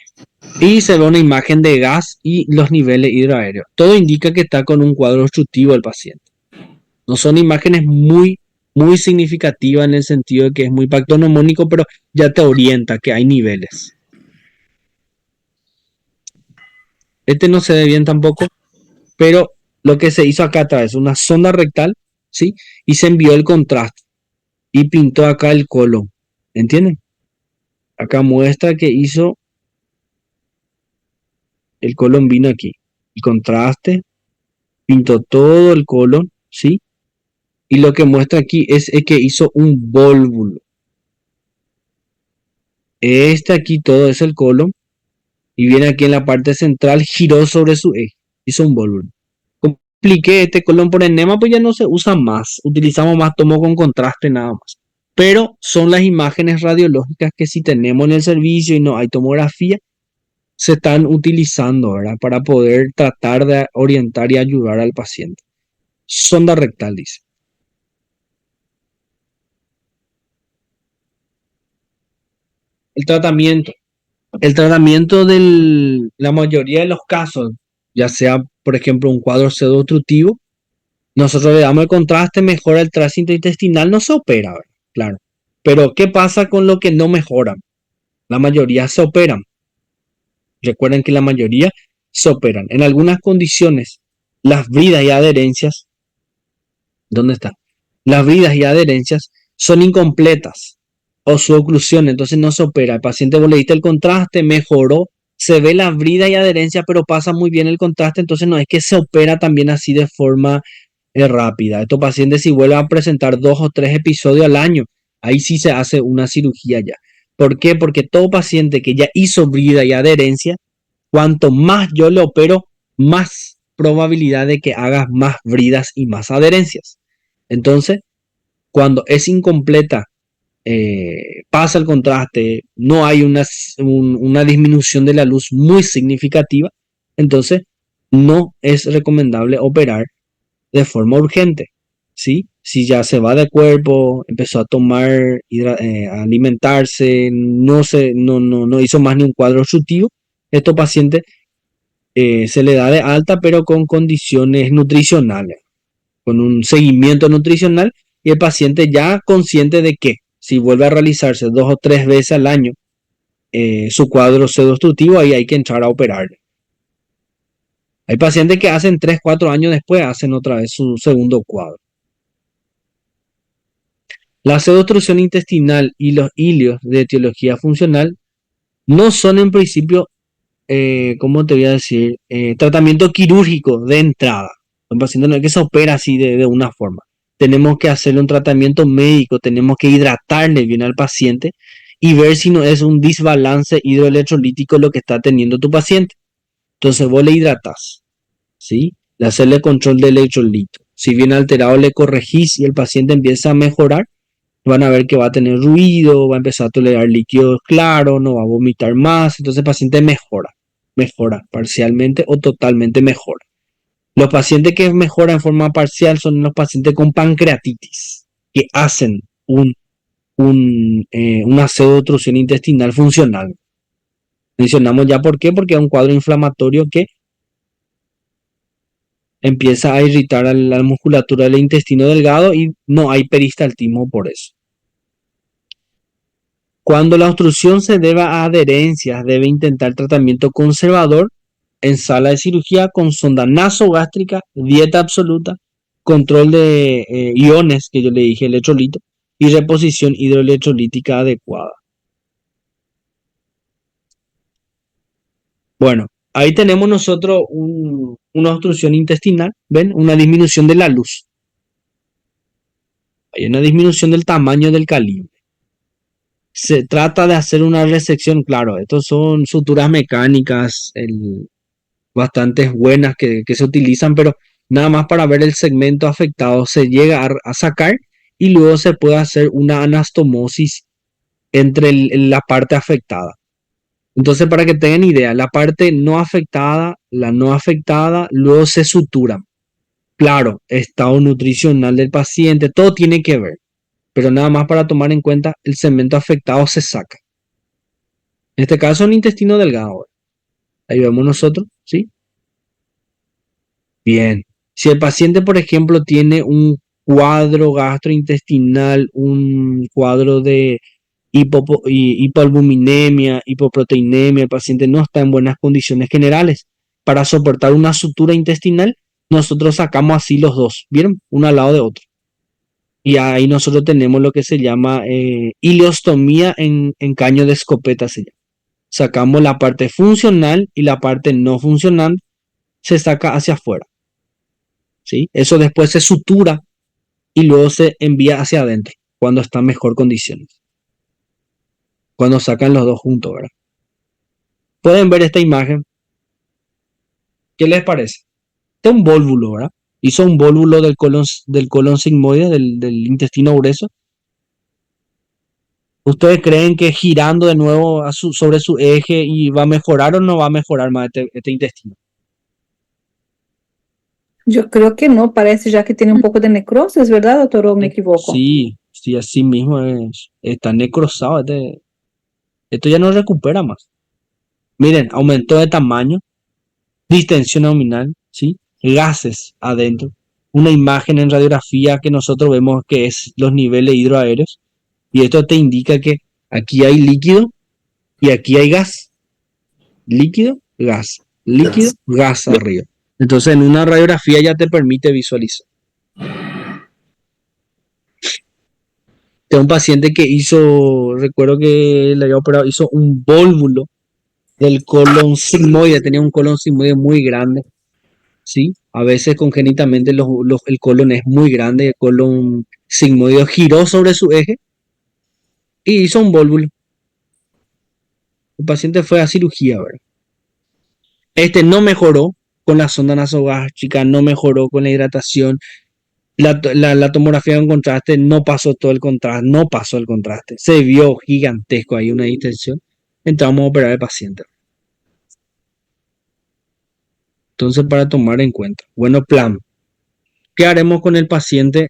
y se ve una imagen de gas y los niveles hidroaéreos. Todo indica que está con un cuadro obstructivo el paciente. No son imágenes muy, muy significativas en el sentido de que es muy pactonomónico, pero ya te orienta que hay niveles. Este no se ve bien tampoco, pero lo que se hizo acá a través de una sonda rectal, ¿sí? Y se envió el contraste y pintó acá el colon. ¿Entienden? Acá muestra que hizo el colon, vino aquí. El contraste, pintó todo el colon, ¿sí? Y lo que muestra aquí es que hizo un vólvulo. Este aquí todo es el colon. Y viene aquí en la parte central, giró sobre su eje. Hizo un vólvulo. Como expliqué, este colon por enema pues ya no se usa más. Utilizamos más tomo con contraste nada más. Pero son las imágenes radiológicas que si tenemos en el servicio y no hay tomografía, se están utilizando, ¿verdad? Para poder tratar de orientar y ayudar al paciente. Sonda rectal, dice. El tratamiento. El tratamiento de la mayoría de los casos, ya sea, por ejemplo, un cuadro pseudoobstructivo, nosotros le damos el contraste, mejora el tránsito intestinal, no se opera, ¿verdad? Claro. Pero, ¿qué pasa con lo que no mejoran? La mayoría se operan. Recuerden que la mayoría se operan. En algunas condiciones, las bridas y adherencias, ¿dónde están? Las bridas y adherencias son incompletas o su oclusión, entonces no se opera. El paciente, vos le diste el contraste, mejoró, se ve la brida y adherencia, pero pasa muy bien el contraste, entonces no es que se opera también así de forma rápida. Estos pacientes, si vuelven a presentar 2 o 3 episodios al año, ahí sí se hace una cirugía ya. ¿Por qué? Porque todo paciente que ya hizo brida y adherencia, cuanto más yo le opero, más probabilidad de que hagas más bridas y más adherencias. Entonces, cuando es incompleta, pasa el contraste, no hay una disminución de la luz muy significativa, entonces no es recomendable operar de forma urgente, ¿sí? Si ya se va de cuerpo, empezó a tomar, a alimentarse, no hizo más ni un cuadro obstructivo, estos pacientes se le da de alta, pero con condiciones nutricionales, con un seguimiento nutricional, y el paciente ya consciente de que si vuelve a realizarse 2 o 3 veces al año su cuadro pseudoobstructivo, ahí hay que entrar a operar. Hay pacientes que hacen 3, 4 años después, hacen otra vez su segundo cuadro. La pseudoobstrucción intestinal y los ilios de etiología funcional no son en principio, ¿cómo te voy a decir? Tratamiento quirúrgico de entrada. Un paciente no es que se opera así de una forma. Tenemos que hacerle un tratamiento médico, tenemos que hidratarle bien al paciente y ver si no es un desbalance hidroelectrolítico lo que está teniendo tu paciente. Entonces vos le hidratas, ¿sí? Le hacerle control de electrolito. Si viene alterado le corregís y el paciente empieza a mejorar, van a ver que va a tener ruido, va a empezar a tolerar líquidos claros, no va a vomitar más, entonces el paciente mejora parcialmente o totalmente mejora. Los pacientes que mejoran en forma parcial son los pacientes con pancreatitis, que hacen una pseudoobstrucción intestinal funcional. Mencionamos ya por qué, porque es un cuadro inflamatorio que empieza a irritar a la musculatura del intestino delgado y no hay peristaltismo por eso. Cuando la obstrucción se deba a adherencias, debe intentar tratamiento conservador en sala de cirugía con sonda nasogástrica, dieta absoluta, control de iones, que yo le dije, electrolito, y reposición hidroelectrolítica adecuada. Bueno, ahí tenemos nosotros una obstrucción intestinal, ¿ven? Una disminución de la luz. Hay una disminución del tamaño del calibre. Se trata de hacer una resección, claro, estos son suturas mecánicas bastante buenas que se utilizan, pero nada más para ver el segmento afectado se llega a sacar y luego se puede hacer una anastomosis entre la parte afectada. Entonces, para que tengan idea, la parte no afectada, la no afectada, luego se sutura. Claro, estado nutricional del paciente, todo tiene que ver, pero nada más para tomar en cuenta el segmento afectado se saca. En este caso, un intestino delgado. Ahí vemos nosotros, ¿sí? Bien. Si el paciente, por ejemplo, tiene un cuadro gastrointestinal, un cuadro de hipoalbuminemia, hipoproteinemia, el paciente no está en buenas condiciones generales para soportar una sutura intestinal, nosotros sacamos así los dos, ¿vieron? Uno al lado de otro. Y ahí nosotros tenemos lo que se llama ileostomía en caño de escopeta, se llama. Sacamos la parte funcional y la parte no funcional se saca hacia afuera, ¿sí? Eso después se sutura y luego se envía hacia adentro cuando está en mejor condiciones. Cuando sacan los dos juntos, ¿verdad? Pueden ver esta imagen. ¿Qué les parece? Este es un vólvulo, ¿verdad? Hizo un vólvulo del colon sigmoide, del intestino grueso. ¿Ustedes creen que girando de nuevo sobre su eje y va a mejorar o no va a mejorar más este intestino? Yo creo que no, parece ya que tiene un poco de necrosis, ¿verdad, doctor? ¿O me equivoco? Sí, así mismo está necrosado. Esto ya no recupera más. Miren, aumentó de tamaño, distensión abdominal, ¿sí? Gases adentro. Una imagen en radiografía que nosotros vemos que es los niveles hidroaéreos. Y esto te indica que aquí hay líquido y aquí hay gas. Líquido, gas. Líquido, gas arriba. Entonces en una radiografía ya te permite visualizar. Este es un paciente que recuerdo que le había operado, hizo un vólvulo del colon sigmoide, tenía un colon sigmoide muy grande, ¿sí? A veces congénitamente el colon es muy grande, el colon sigmoide giró sobre su eje y hizo un vólvulo. El paciente fue a cirugía, ¿verdad? Este no mejoró con la sonda nasogástrica, no mejoró con la hidratación. La tomografía en contraste no pasó todo el contraste, no pasó el contraste. Se vio gigantesco ahí una distensión. Entramos a operar al paciente. Entonces, para tomar en cuenta, bueno, plan. ¿Qué haremos con el paciente?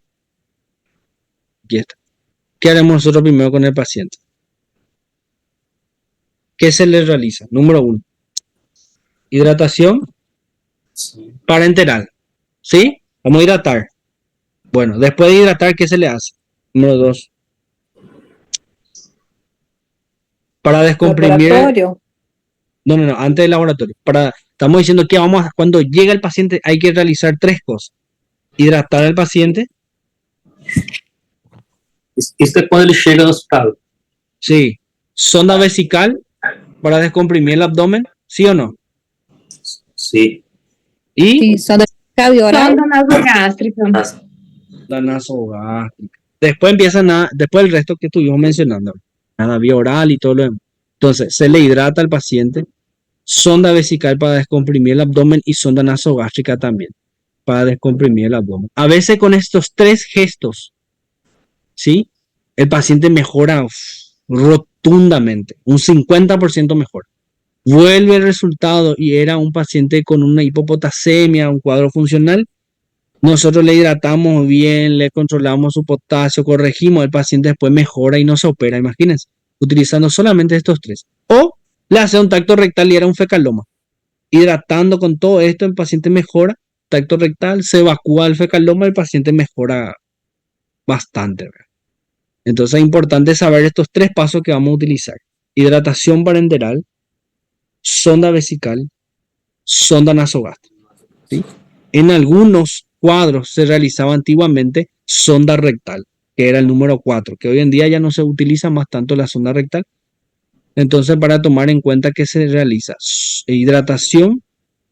Aquí está. ¿Qué haremos nosotros primero con el paciente? ¿Qué se le realiza? Número 1. Hidratación parenteral. ¿Sí? Vamos a hidratar. Bueno, después de hidratar, ¿qué se le hace? Número 2. Para descomprimir. Laboratorio. No, antes del laboratorio. Estamos diciendo que cuando llega el paciente hay que realizar 3 cosas. Hidratar al paciente. Isso é quando ele chega no hospital. Sí. Sonda vesical para descomprimir el abdomen. ¿Sí o no? Sí. Y Sí, sonda vesical y oral. Sonda nasogástrica. la nasogástrica. Después después el resto que estuvimos mencionando. La vía oral y todo lo demás. Entonces, se le hidrata al paciente. Sonda vesical para descomprimir el abdomen y sonda nasogástrica también para descomprimir el abdomen. A veces con estos 3 gestos, ¿sí? El paciente mejora rotundamente, un 50% mejor. Vuelve el resultado y era un paciente con una hipopotasemia, un cuadro funcional. Nosotros le hidratamos bien, le controlamos su potasio, corregimos, el paciente después mejora y no se opera, imagínense, utilizando solamente estos 3. O le hace un tacto rectal y era un fecaloma. Hidratando con todo esto, el paciente mejora, tacto rectal, se evacúa el fecaloma, el paciente mejora bastante, ¿verdad? Entonces es importante saber estos 3 pasos que vamos a utilizar. Hidratación parenteral, sonda vesical, sonda nasogástrica, ¿sí? En algunos cuadros se realizaba antiguamente sonda rectal, que era el número 4, que hoy en día ya no se utiliza más tanto la sonda rectal. Entonces, para tomar en cuenta que se realiza hidratación,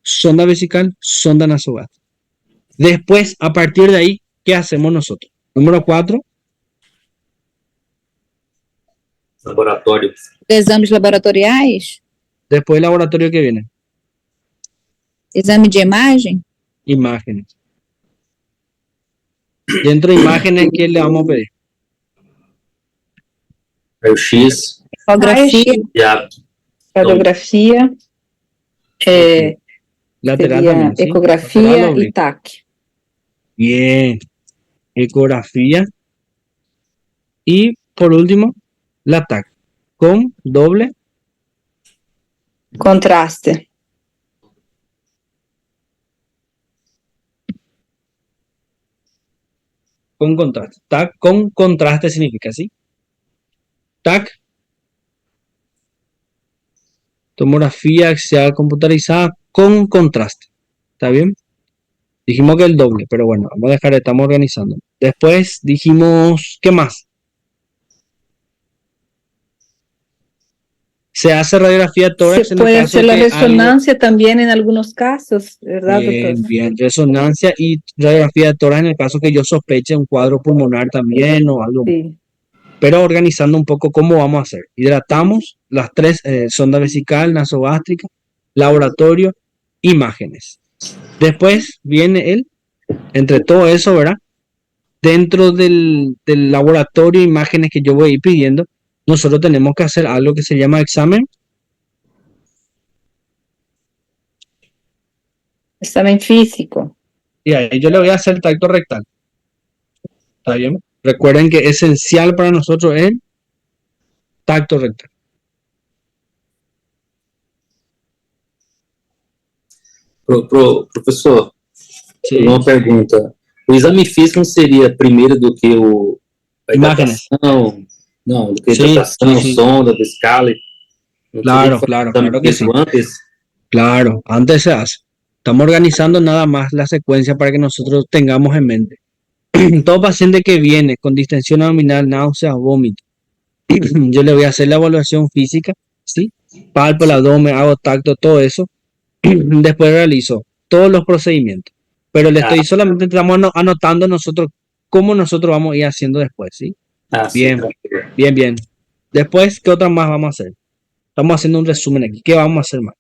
sonda vesical, sonda nasogástrica. Después, a partir de ahí, ¿qué hacemos nosotros? Número 4. Laboratório. Exames laboratoriais, Después el laboratorio que viene. exame de imagem. Imágenes. Dentro de imágenes, ¿qué le vamos a pedir? Raio-X Ecografia, e a Radiografia, Lateral sería también, ¿sí? ecografía Lateral y oblicuo. TAC. Bien. Ecografía. Y por último, la TAC. Con doble. Contraste. con contraste. TAC con contraste significa, ¿sí? TAC, tomografía axial computarizada con contraste. ¿Está bien? Dijimos que el doble, pero bueno, vamos a dejar, estamos organizando. Después dijimos, ¿qué más? Se hace radiografía de tórax Se en el puede caso hacer la que algo... resonancia también en algunos casos, ¿verdad, Bien, doctor? bien, resonancia y radiografía de tórax en el caso que yo sospeche un cuadro pulmonar también o algo. Sí. Pero organizando un poco cómo vamos a hacer. Hidratamos las tres, sonda vesical, nasogástrica, laboratorio, imágenes. Después viene entre todo eso, ¿verdad? Dentro del laboratorio, imágenes que yo voy a ir pidiendo, nosotros tenemos que hacer algo que se llama examen. Examen físico. Y ahí yo le voy a hacer tacto rectal. ¿Está bien? Recuerden que esencial para nosotros es el tacto rectal. Professor, Sí. uma pergunta. O exame físico não seria primeiro do que a Imágenes. hidratação? Não, do que a Sí, hidratação, sí, sí. sonda, vescale. Não Claro, teria que fazer claro, o exame claro que físico sí. antes? Claro, antes se hace. Estamos organizando nada más la secuencia para que nosotros tengamos en mente. Todo paciente que viene con distensión abdominal, náuseas, vómito, yo le voy a hacer la evaluación física, ¿sí? Palpo el abdomen, hago tacto, todo eso. Después realizo todos los procedimientos. Pero le estoy solamente estamos anotando nosotros cómo nosotros vamos a ir haciendo después, ¿sí? Ah, sim, Bien, tranquilo. bien, bien. Después, ¿qué otra más vamos a hacer? Estamos haciendo un resumen aquí. ¿Qué vamos a hacer más?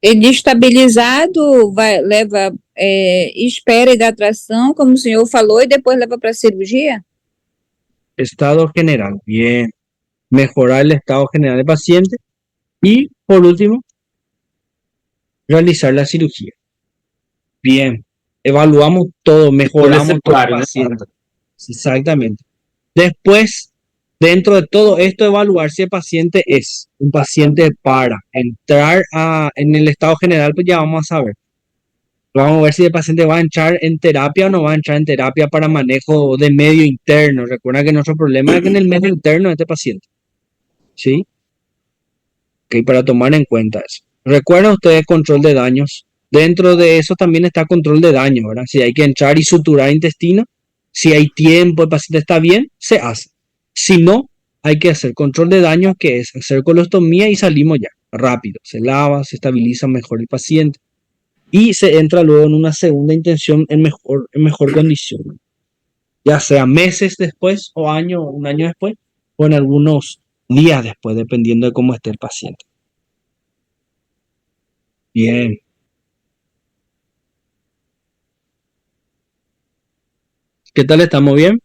Ele estabilizado leva, espera hidratação, como o senhor falou, e depois leva para a cirurgia? Estado general. Bien. Mejorar el estado general del paciente. Y, por último, realizar la cirugía. Bien. Evaluamos todo, mejoramos todo el secundário, né? paciente. Exactamente. Después, dentro de todo esto, evaluar si el paciente es un paciente para entrar en el estado general, pues ya vamos a saber. Vamos a ver si el paciente va a entrar en terapia o no va a entrar en terapia para manejo de medio interno. Recuerda que nuestro problema es que en el medio interno de este paciente. ¿Sí? Ok, para tomar en cuenta eso. Recuerden ustedes control de daños. Dentro de eso también está control de daño, ¿verdad? Si hay que entrar y suturar intestino, si hay tiempo, el paciente está bien, se hace. Si no, hay que hacer control de daños, que es hacer colostomía y salimos ya, rápido. Se lava, se estabiliza mejor el paciente y se entra luego en una segunda intención en mejor condición. Ya sea meses después o un año después o en algunos días después, dependiendo de cómo esté el paciente. Bien. ¿Qué tal? ¿Estamos bien?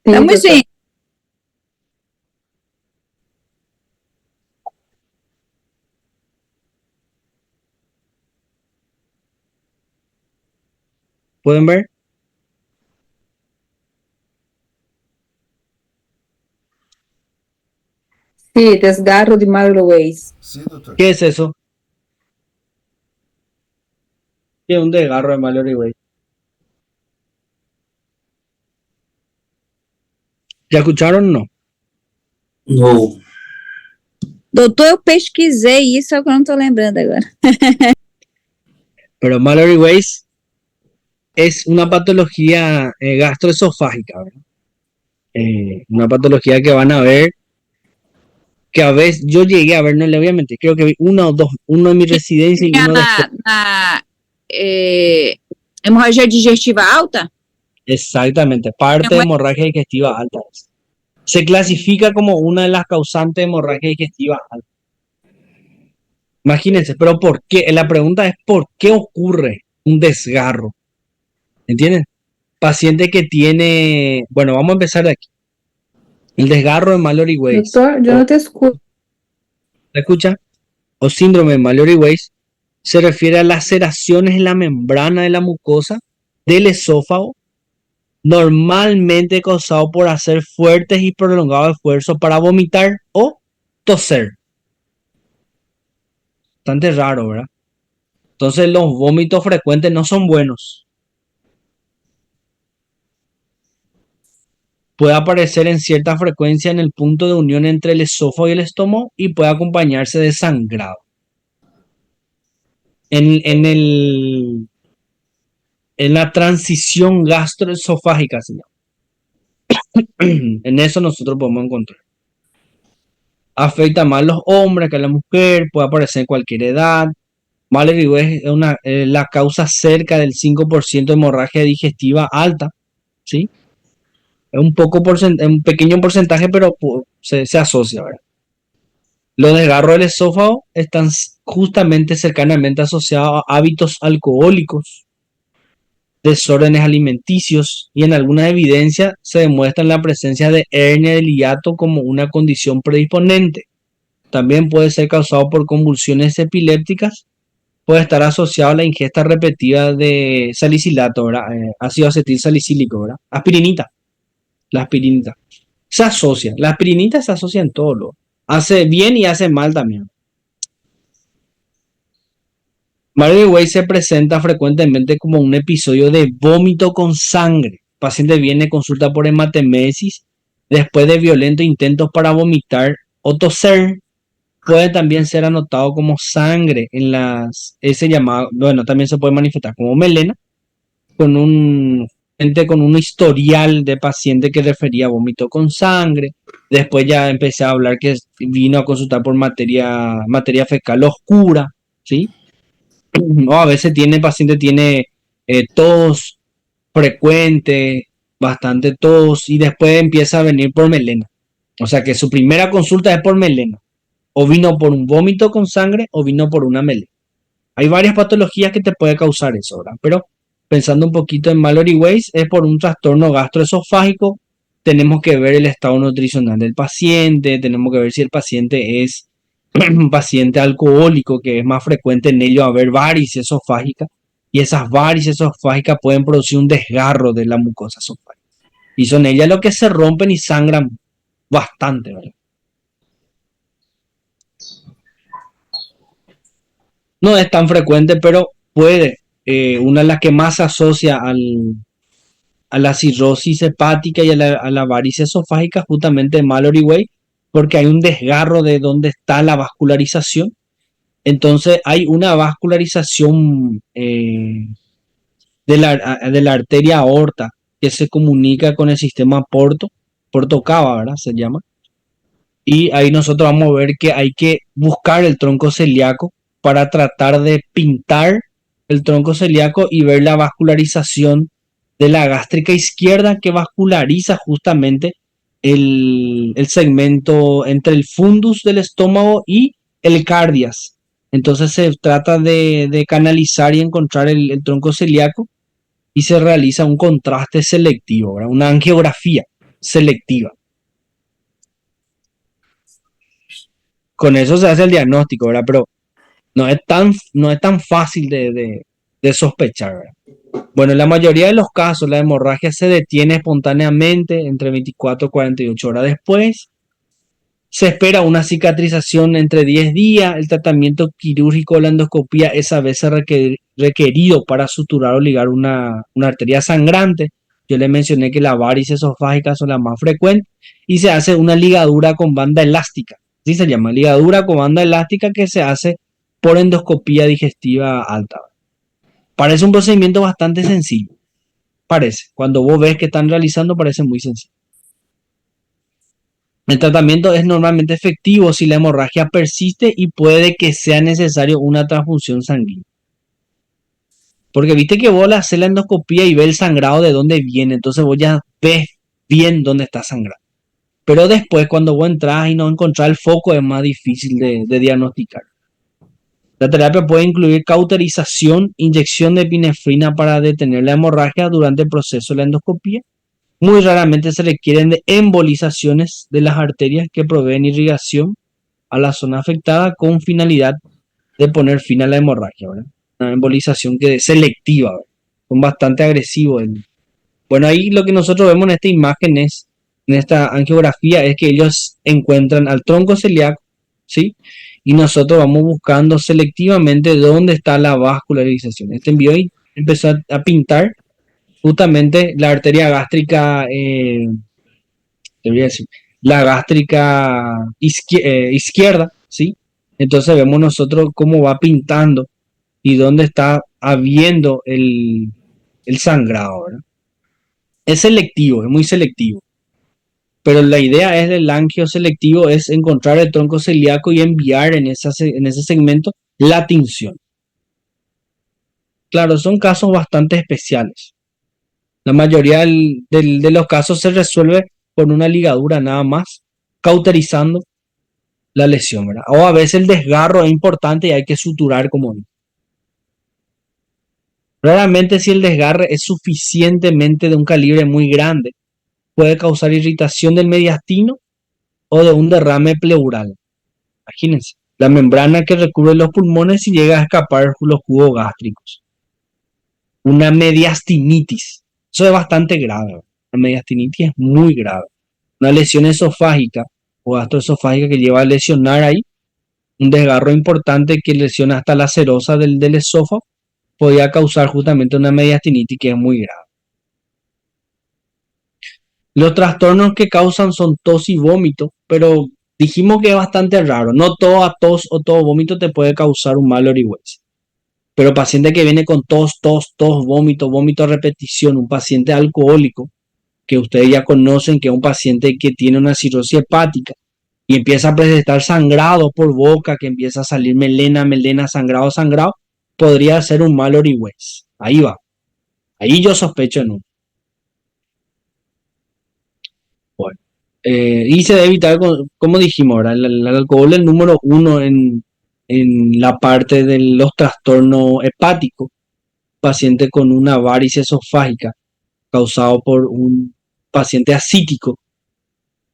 Sim, Estamos doutor. sim. ¿Pueden ver? Sí, desgarro de Mallory Weiss. Sim, doutor. ¿Qué es eso? ¿Qué es un desgarro de Mallory Weiss? ¿Ya escucharon o no? No. Doutor, eu pesquisei isso, só que eu não estou lembrando agora. Pero Mallory Weiss es una patología gastroesofágica, ¿verdad? Una patología que van a ver, que a veces yo llegué a ver, no le voy a mentir, creo que vi una o dos, uno en mi residencia y uno después. Hemorragia digestiva alta? Exactamente, parte de hemorragia digestiva alta. Se clasifica como una de las causantes de hemorragia digestiva alta. Imagínense, pero ¿por qué? La pregunta es ¿por qué ocurre un desgarro? ¿Entienden? Paciente que tiene, bueno, vamos a empezar de aquí. El desgarro de Mallory Weiss. Doctor, yo no te escucho. ¿Se escucha? O síndrome de Mallory Weiss se refiere a laceraciones en la membrana de la mucosa del esófago normalmente causado por hacer fuertes y prolongados esfuerzos para vomitar o toser. Bastante raro, ¿verdad? Entonces los vómitos frecuentes no son buenos. Puede aparecer en cierta frecuencia en el punto de unión entre el esófago y el estómago y puede acompañarse de sangrado. En la transición gastroesofágica, se llama. En eso nosotros podemos encontrar. Afecta más a los hombres que a la mujer, puede aparecer en cualquier edad. Malargüe es la causa cerca del 5% de hemorragia digestiva alta, ¿sí? Es un pequeño porcentaje, pero se asocia, ¿verdad? Los desgarros del esófago están justamente cercanamente asociados a hábitos alcohólicos, desórdenes alimenticios y en algunas evidencias se demuestra la presencia de hernia del hiato como una condición predisponente. También puede ser causado por convulsiones epilépticas, puede estar asociado a la ingesta repetida de salicilato, ¿verdad? Ácido acetil salicílico, ¿verdad? Aspirinita. La aspirinita se asocia, la aspirinita se asocia en todo lo hace bien y hace mal también. Malargüe se presenta frecuentemente como un episodio de vómito con sangre. El paciente viene consulta por hematemesis después de violentos intentos para vomitar o toser. Puede también ser anotado como sangre en ese llamado, bueno, también se puede manifestar como melena con un historial de paciente que refería a vómito con sangre. Después ya empecé a hablar que vino a consultar por materia fecal oscura, ¿sí? O a veces el paciente tiene tos frecuente, bastante tos, y después empieza a venir por melena. O sea que su primera consulta es por melena. O vino por un vómito con sangre o vino por una melena. Hay varias patologías que te puede causar eso, ¿verdad? Pero pensando un poquito en Mallory-Weiss, es por un trastorno gastroesofágico. Tenemos que ver el estado nutricional del paciente, tenemos que ver si el paciente es un paciente alcohólico, que es más frecuente en ello haber varices esofágicas, y esas varices esofágicas pueden producir un desgarro de la mucosa esofágica. Y son ellas lo que se rompen y sangran bastante, ¿verdad? No es tan frecuente, pero puede. Una de las que más se asocia a la cirrosis hepática y a la varices esofágica, justamente Mallory-Weiss, porque hay un desgarro de donde está la vascularización. Entonces hay una vascularización de la arteria aorta que se comunica con el sistema porto-cava, ¿verdad? Se llama. Y ahí nosotros vamos a ver que hay que buscar el tronco celíaco para tratar de pintar el tronco celíaco y ver la vascularización de la gástrica izquierda que vasculariza justamente el segmento entre el fundus del estómago y el cardias. Entonces se trata de canalizar y encontrar el tronco celíaco y se realiza un contraste selectivo, ¿verdad? Una angiografía selectiva. Con eso se hace el diagnóstico, ¿verdad? Pero no es tan fácil de sospechar, ¿verdad? Bueno, en la mayoría de los casos la hemorragia se detiene espontáneamente entre 24 y 48 horas después. Se espera una cicatrización entre 10 días. El tratamiento quirúrgico de la endoscopía es a veces requerido para suturar o ligar una arteria sangrante. Yo le mencioné que las varices esofágicas son las más frecuentes y se hace una ligadura con banda elástica. Así se llama, ligadura con banda elástica, que se hace por endoscopía digestiva alta. Parece un procedimiento bastante sencillo. Parece. Cuando vos ves que están realizando, parece muy sencillo. El tratamiento es normalmente efectivo si la hemorragia persiste y puede que sea necesario una transfusión sanguínea. Porque viste que vos le haces la endoscopía y ves el sangrado de dónde viene, entonces vos ya ves bien dónde está sangrando. Pero después, cuando vos entras y no encontrás el foco, es más difícil de diagnosticar. La terapia puede incluir cauterización, inyección de epinefrina para detener la hemorragia durante el proceso de la endoscopía. Muy raramente se requieren de embolizaciones de las arterias que proveen irrigación a la zona afectada con finalidad de poner fin a la hemorragia, ¿verdad? Una embolización que es selectiva, ¿verdad? Son bastante agresivos Bueno, ahí lo que nosotros vemos en esta imagen es, en esta angiografía, es que ellos encuentran al tronco celíaco, ¿sí? Y nosotros vamos buscando selectivamente dónde está la vascularización. Este envió y empezó a pintar justamente la arteria gástrica, te voy a decir, la gástrica izquierda, ¿sí? Entonces vemos nosotros cómo va pintando y dónde está habiendo el sangrado, ¿verdad? Es selectivo, es muy selectivo. Pero la idea es del angio selectivo es encontrar el tronco celíaco y enviar en ese segmento la tinción. Claro, son casos bastante especiales. La mayoría de los casos se resuelve con una ligadura nada más, cauterizando la lesión, ¿verdad? O a veces el desgarro es importante y hay que suturar como digo. Raramente si el desgarre es suficientemente de un calibre muy grande, puede causar irritación del mediastino o de un derrame pleural. Imagínense, la membrana que recubre los pulmones y llega a escapar los jugos gástricos. Una mediastinitis. Eso es bastante grave. La mediastinitis es muy grave. Una lesión esofágica o gastroesofágica que lleva a lesionar ahí, un desgarro importante que lesiona hasta la serosa del esófago, podría causar justamente una mediastinitis que es muy grave. Los trastornos que causan son tos y vómito, pero dijimos que es bastante raro. No toda tos o todo vómito te puede causar un mal Orihuese. Pero paciente que viene con tos, vómito a repetición, un paciente alcohólico, que ustedes ya conocen que es un paciente que tiene una cirrosis hepática y empieza a presentar sangrado por boca, que empieza a salir melena, sangrado, podría ser un mal Orihuese. Ahí va. Ahí yo sospecho en uno. Bueno, y se debe evitar, como dijimos, ¿verdad? El alcohol es el número 1 en la parte de los trastornos hepáticos. Paciente con una varice esofágica causado por un paciente ascítico,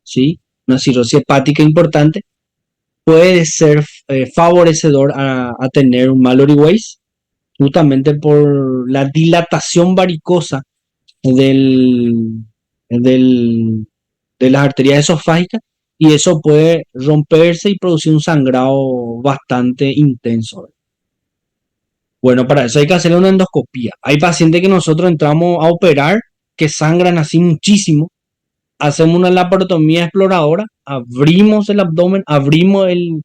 ¿sí? Una cirrosis hepática importante, puede ser favorecedor a tener un mal Orihuese, justamente por la dilatación varicosa de las arterias esofágicas, y eso puede romperse y producir un sangrado bastante intenso. Bueno, para eso hay que hacer una endoscopía. Hay pacientes que nosotros entramos a operar que sangran así muchísimo. Hacemos una laparotomía exploradora, abrimos el abdomen, abrimos el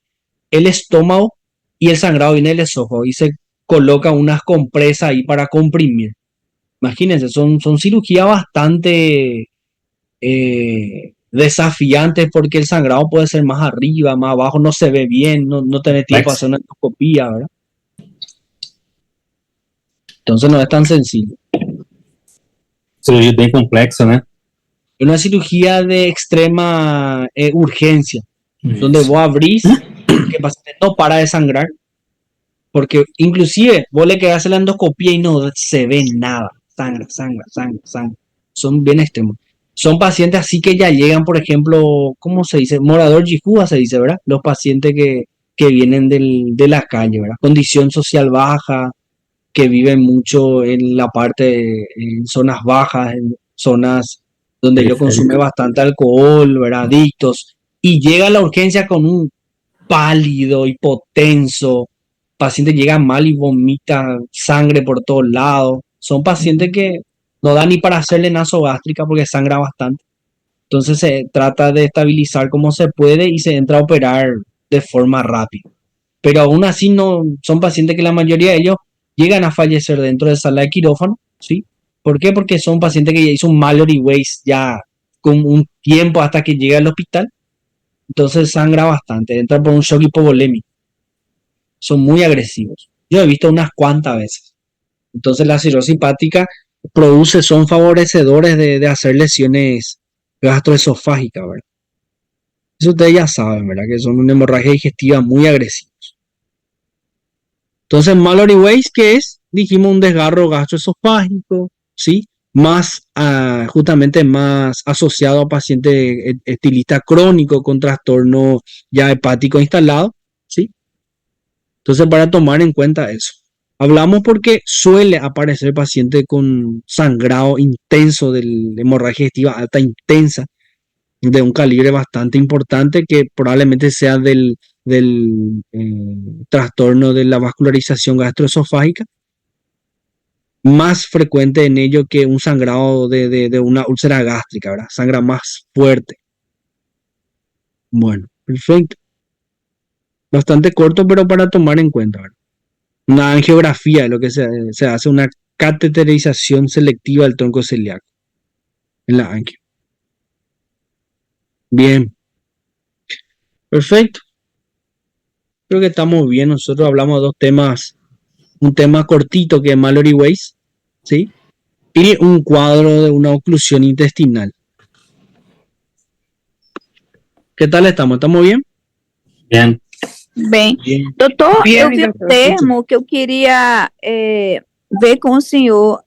estómago y el sangrado viene del esófago y se coloca unas compresas ahí para comprimir. Imagínense, son cirugías bastante desafiantes porque el sangrado puede ser más arriba, más abajo, no se ve bien, no tenés tiempo para hacer una endoscopía, ¿verdad? Entonces no es tan sencillo. Cirurgia bem complexa, né? Es una cirugía de extrema urgencia, donde vos abrís, que el paciente no para de sangrar, porque inclusive vos le quedás la endoscopía y no se ve nada, sangra. Son bien extremos. Son pacientes así que ya llegan, por ejemplo, ¿cómo se dice? Morador Yihua se dice, ¿verdad? Los pacientes que vienen de la calle, ¿verdad? Condición social baja, que viven mucho en la parte, en zonas bajas, en zonas donde ellos consumen bastante alcohol, ¿verdad? Adictos, y llega a la urgencia con un pálido, hipotenso, paciente llega mal y vomita sangre por todos lados. Son pacientes que no dan ni para hacerle nasogástrica porque sangra bastante. Entonces se trata de estabilizar como se puede y se entra a operar de forma rápida. Pero aún así no son pacientes que la mayoría de ellos llegan a fallecer dentro de sala de quirófano, ¿sí? ¿Por qué? Porque son pacientes que ya hizo un mal Orihuese ya con un tiempo hasta que llega al hospital. Entonces sangra bastante, entra por un shock hipovolémico. Son muy agresivos. Yo he visto unas cuantas veces. Entonces la cirrosis hepática son favorecedores de hacer lesiones gastroesofágicas, ¿verdad? Eso ustedes ya saben, ¿verdad? Que son una hemorragia digestiva muy agresiva. Entonces, mal Orihuese, ¿qué es? Dijimos un desgarro gastroesofágico, ¿sí? Más, justamente más asociado a paciente estilista crónico con trastorno ya hepático instalado, ¿sí? Entonces, para tomar en cuenta eso. Hablamos porque suele aparecer paciente con sangrado intenso de hemorragia digestiva alta intensa, de un calibre bastante importante, que probablemente sea del trastorno de la vascularización gastroesofágica, más frecuente en ello que un sangrado de una úlcera gástrica, ¿verdad? Sangra más fuerte. Bueno, perfecto. Bastante corto, pero para tomar en cuenta, ¿verdad? Una angiografía, lo que se hace una cateterización selectiva del tronco celíaco en la angio. Bien, perfecto. Creo que estamos bien. Nosotros hablamos de dos temas. Un tema cortito que es Mallory Weiss, ¿sí? Y un cuadro de una oclusión intestinal. ¿Qué tal estamos? ¿Estamos bien? Bien. Bem, Bien. doutor, Bien, eu vi um doutor. termo que eu queria ver com o senhor,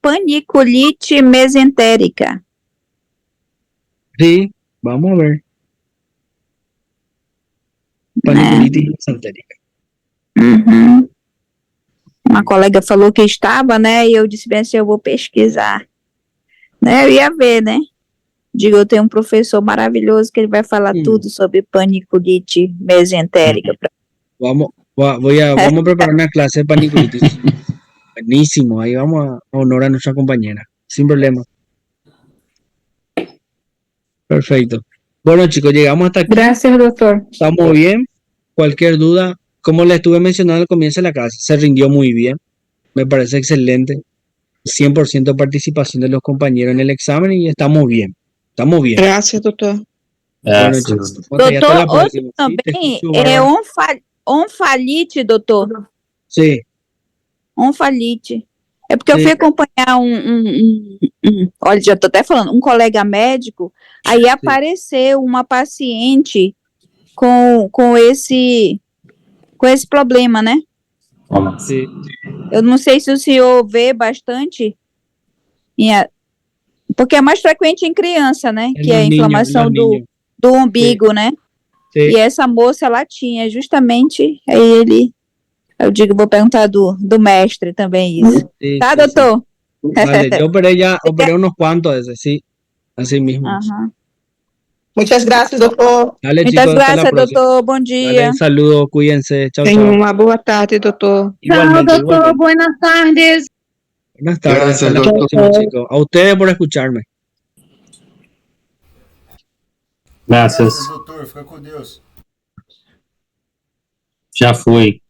paniculite mesentérica. Sí, vamos a ver. Paniculitis mesentérica. Uhum. Uma colega falou que estava, né, e eu disse, bem assim, eu vou pesquisar. Né, eu ia ver, né. Digo, eu tenho um professor maravilhoso que ele vai falar tudo sobre paniculite mesentérica. Vamos a preparar una clase de paniculitis. Buenísimo, ahí vamos a honrar a nuestra compañera, sin problema. Perfecto. Bueno, chicos, llegamos hasta aquí. Gracias, doctor. Estamos bien. Cualquier duda, como le estuve mencionando al comienzo de la clase, se rindió muy bien. Me parece excelente. 100% participación de los compañeros en el examen y estamos bien. Estamos bien. Gracias, doutor. Bueno, Gracias. chicos, hasta la Doutor, outro próxima. Sí, te também escucho, é Bárbara. onfalite, doutor. Sí, Onfalite. É porque eu Sim. fui acompanhar olha, já tô até falando, um colega médico, aí apareceu uma paciente com esse problema, né? Toma. sí. Eu não sei se o senhor vê bastante, porque é mais frequente em criança, né? En Que é a los niños, inflamação en los niños. do umbigo, né? Sí. E essa moça, ela tinha justamente, eu digo, vou perguntar do mestre também isso. Sí, Tá, sí, doutor? sí. Vale, yo operé unos cuantos de esos, sí. Así mismo. Aham. Muitas graças, doutor. Dale, Muitas chicos, hasta la graças, próxima. doutor. Bom dia. Dale, saludos, cuídense. Chao, Tenha chao. uma boa tarde, doutor. Igualmente, igualmente. Buenas tardes. Buenas tardes, Gracias, hasta la doctor. próxima, chicos. A ustedes por escucharme. Gracias. doutor. Fica com Deus. Já foi.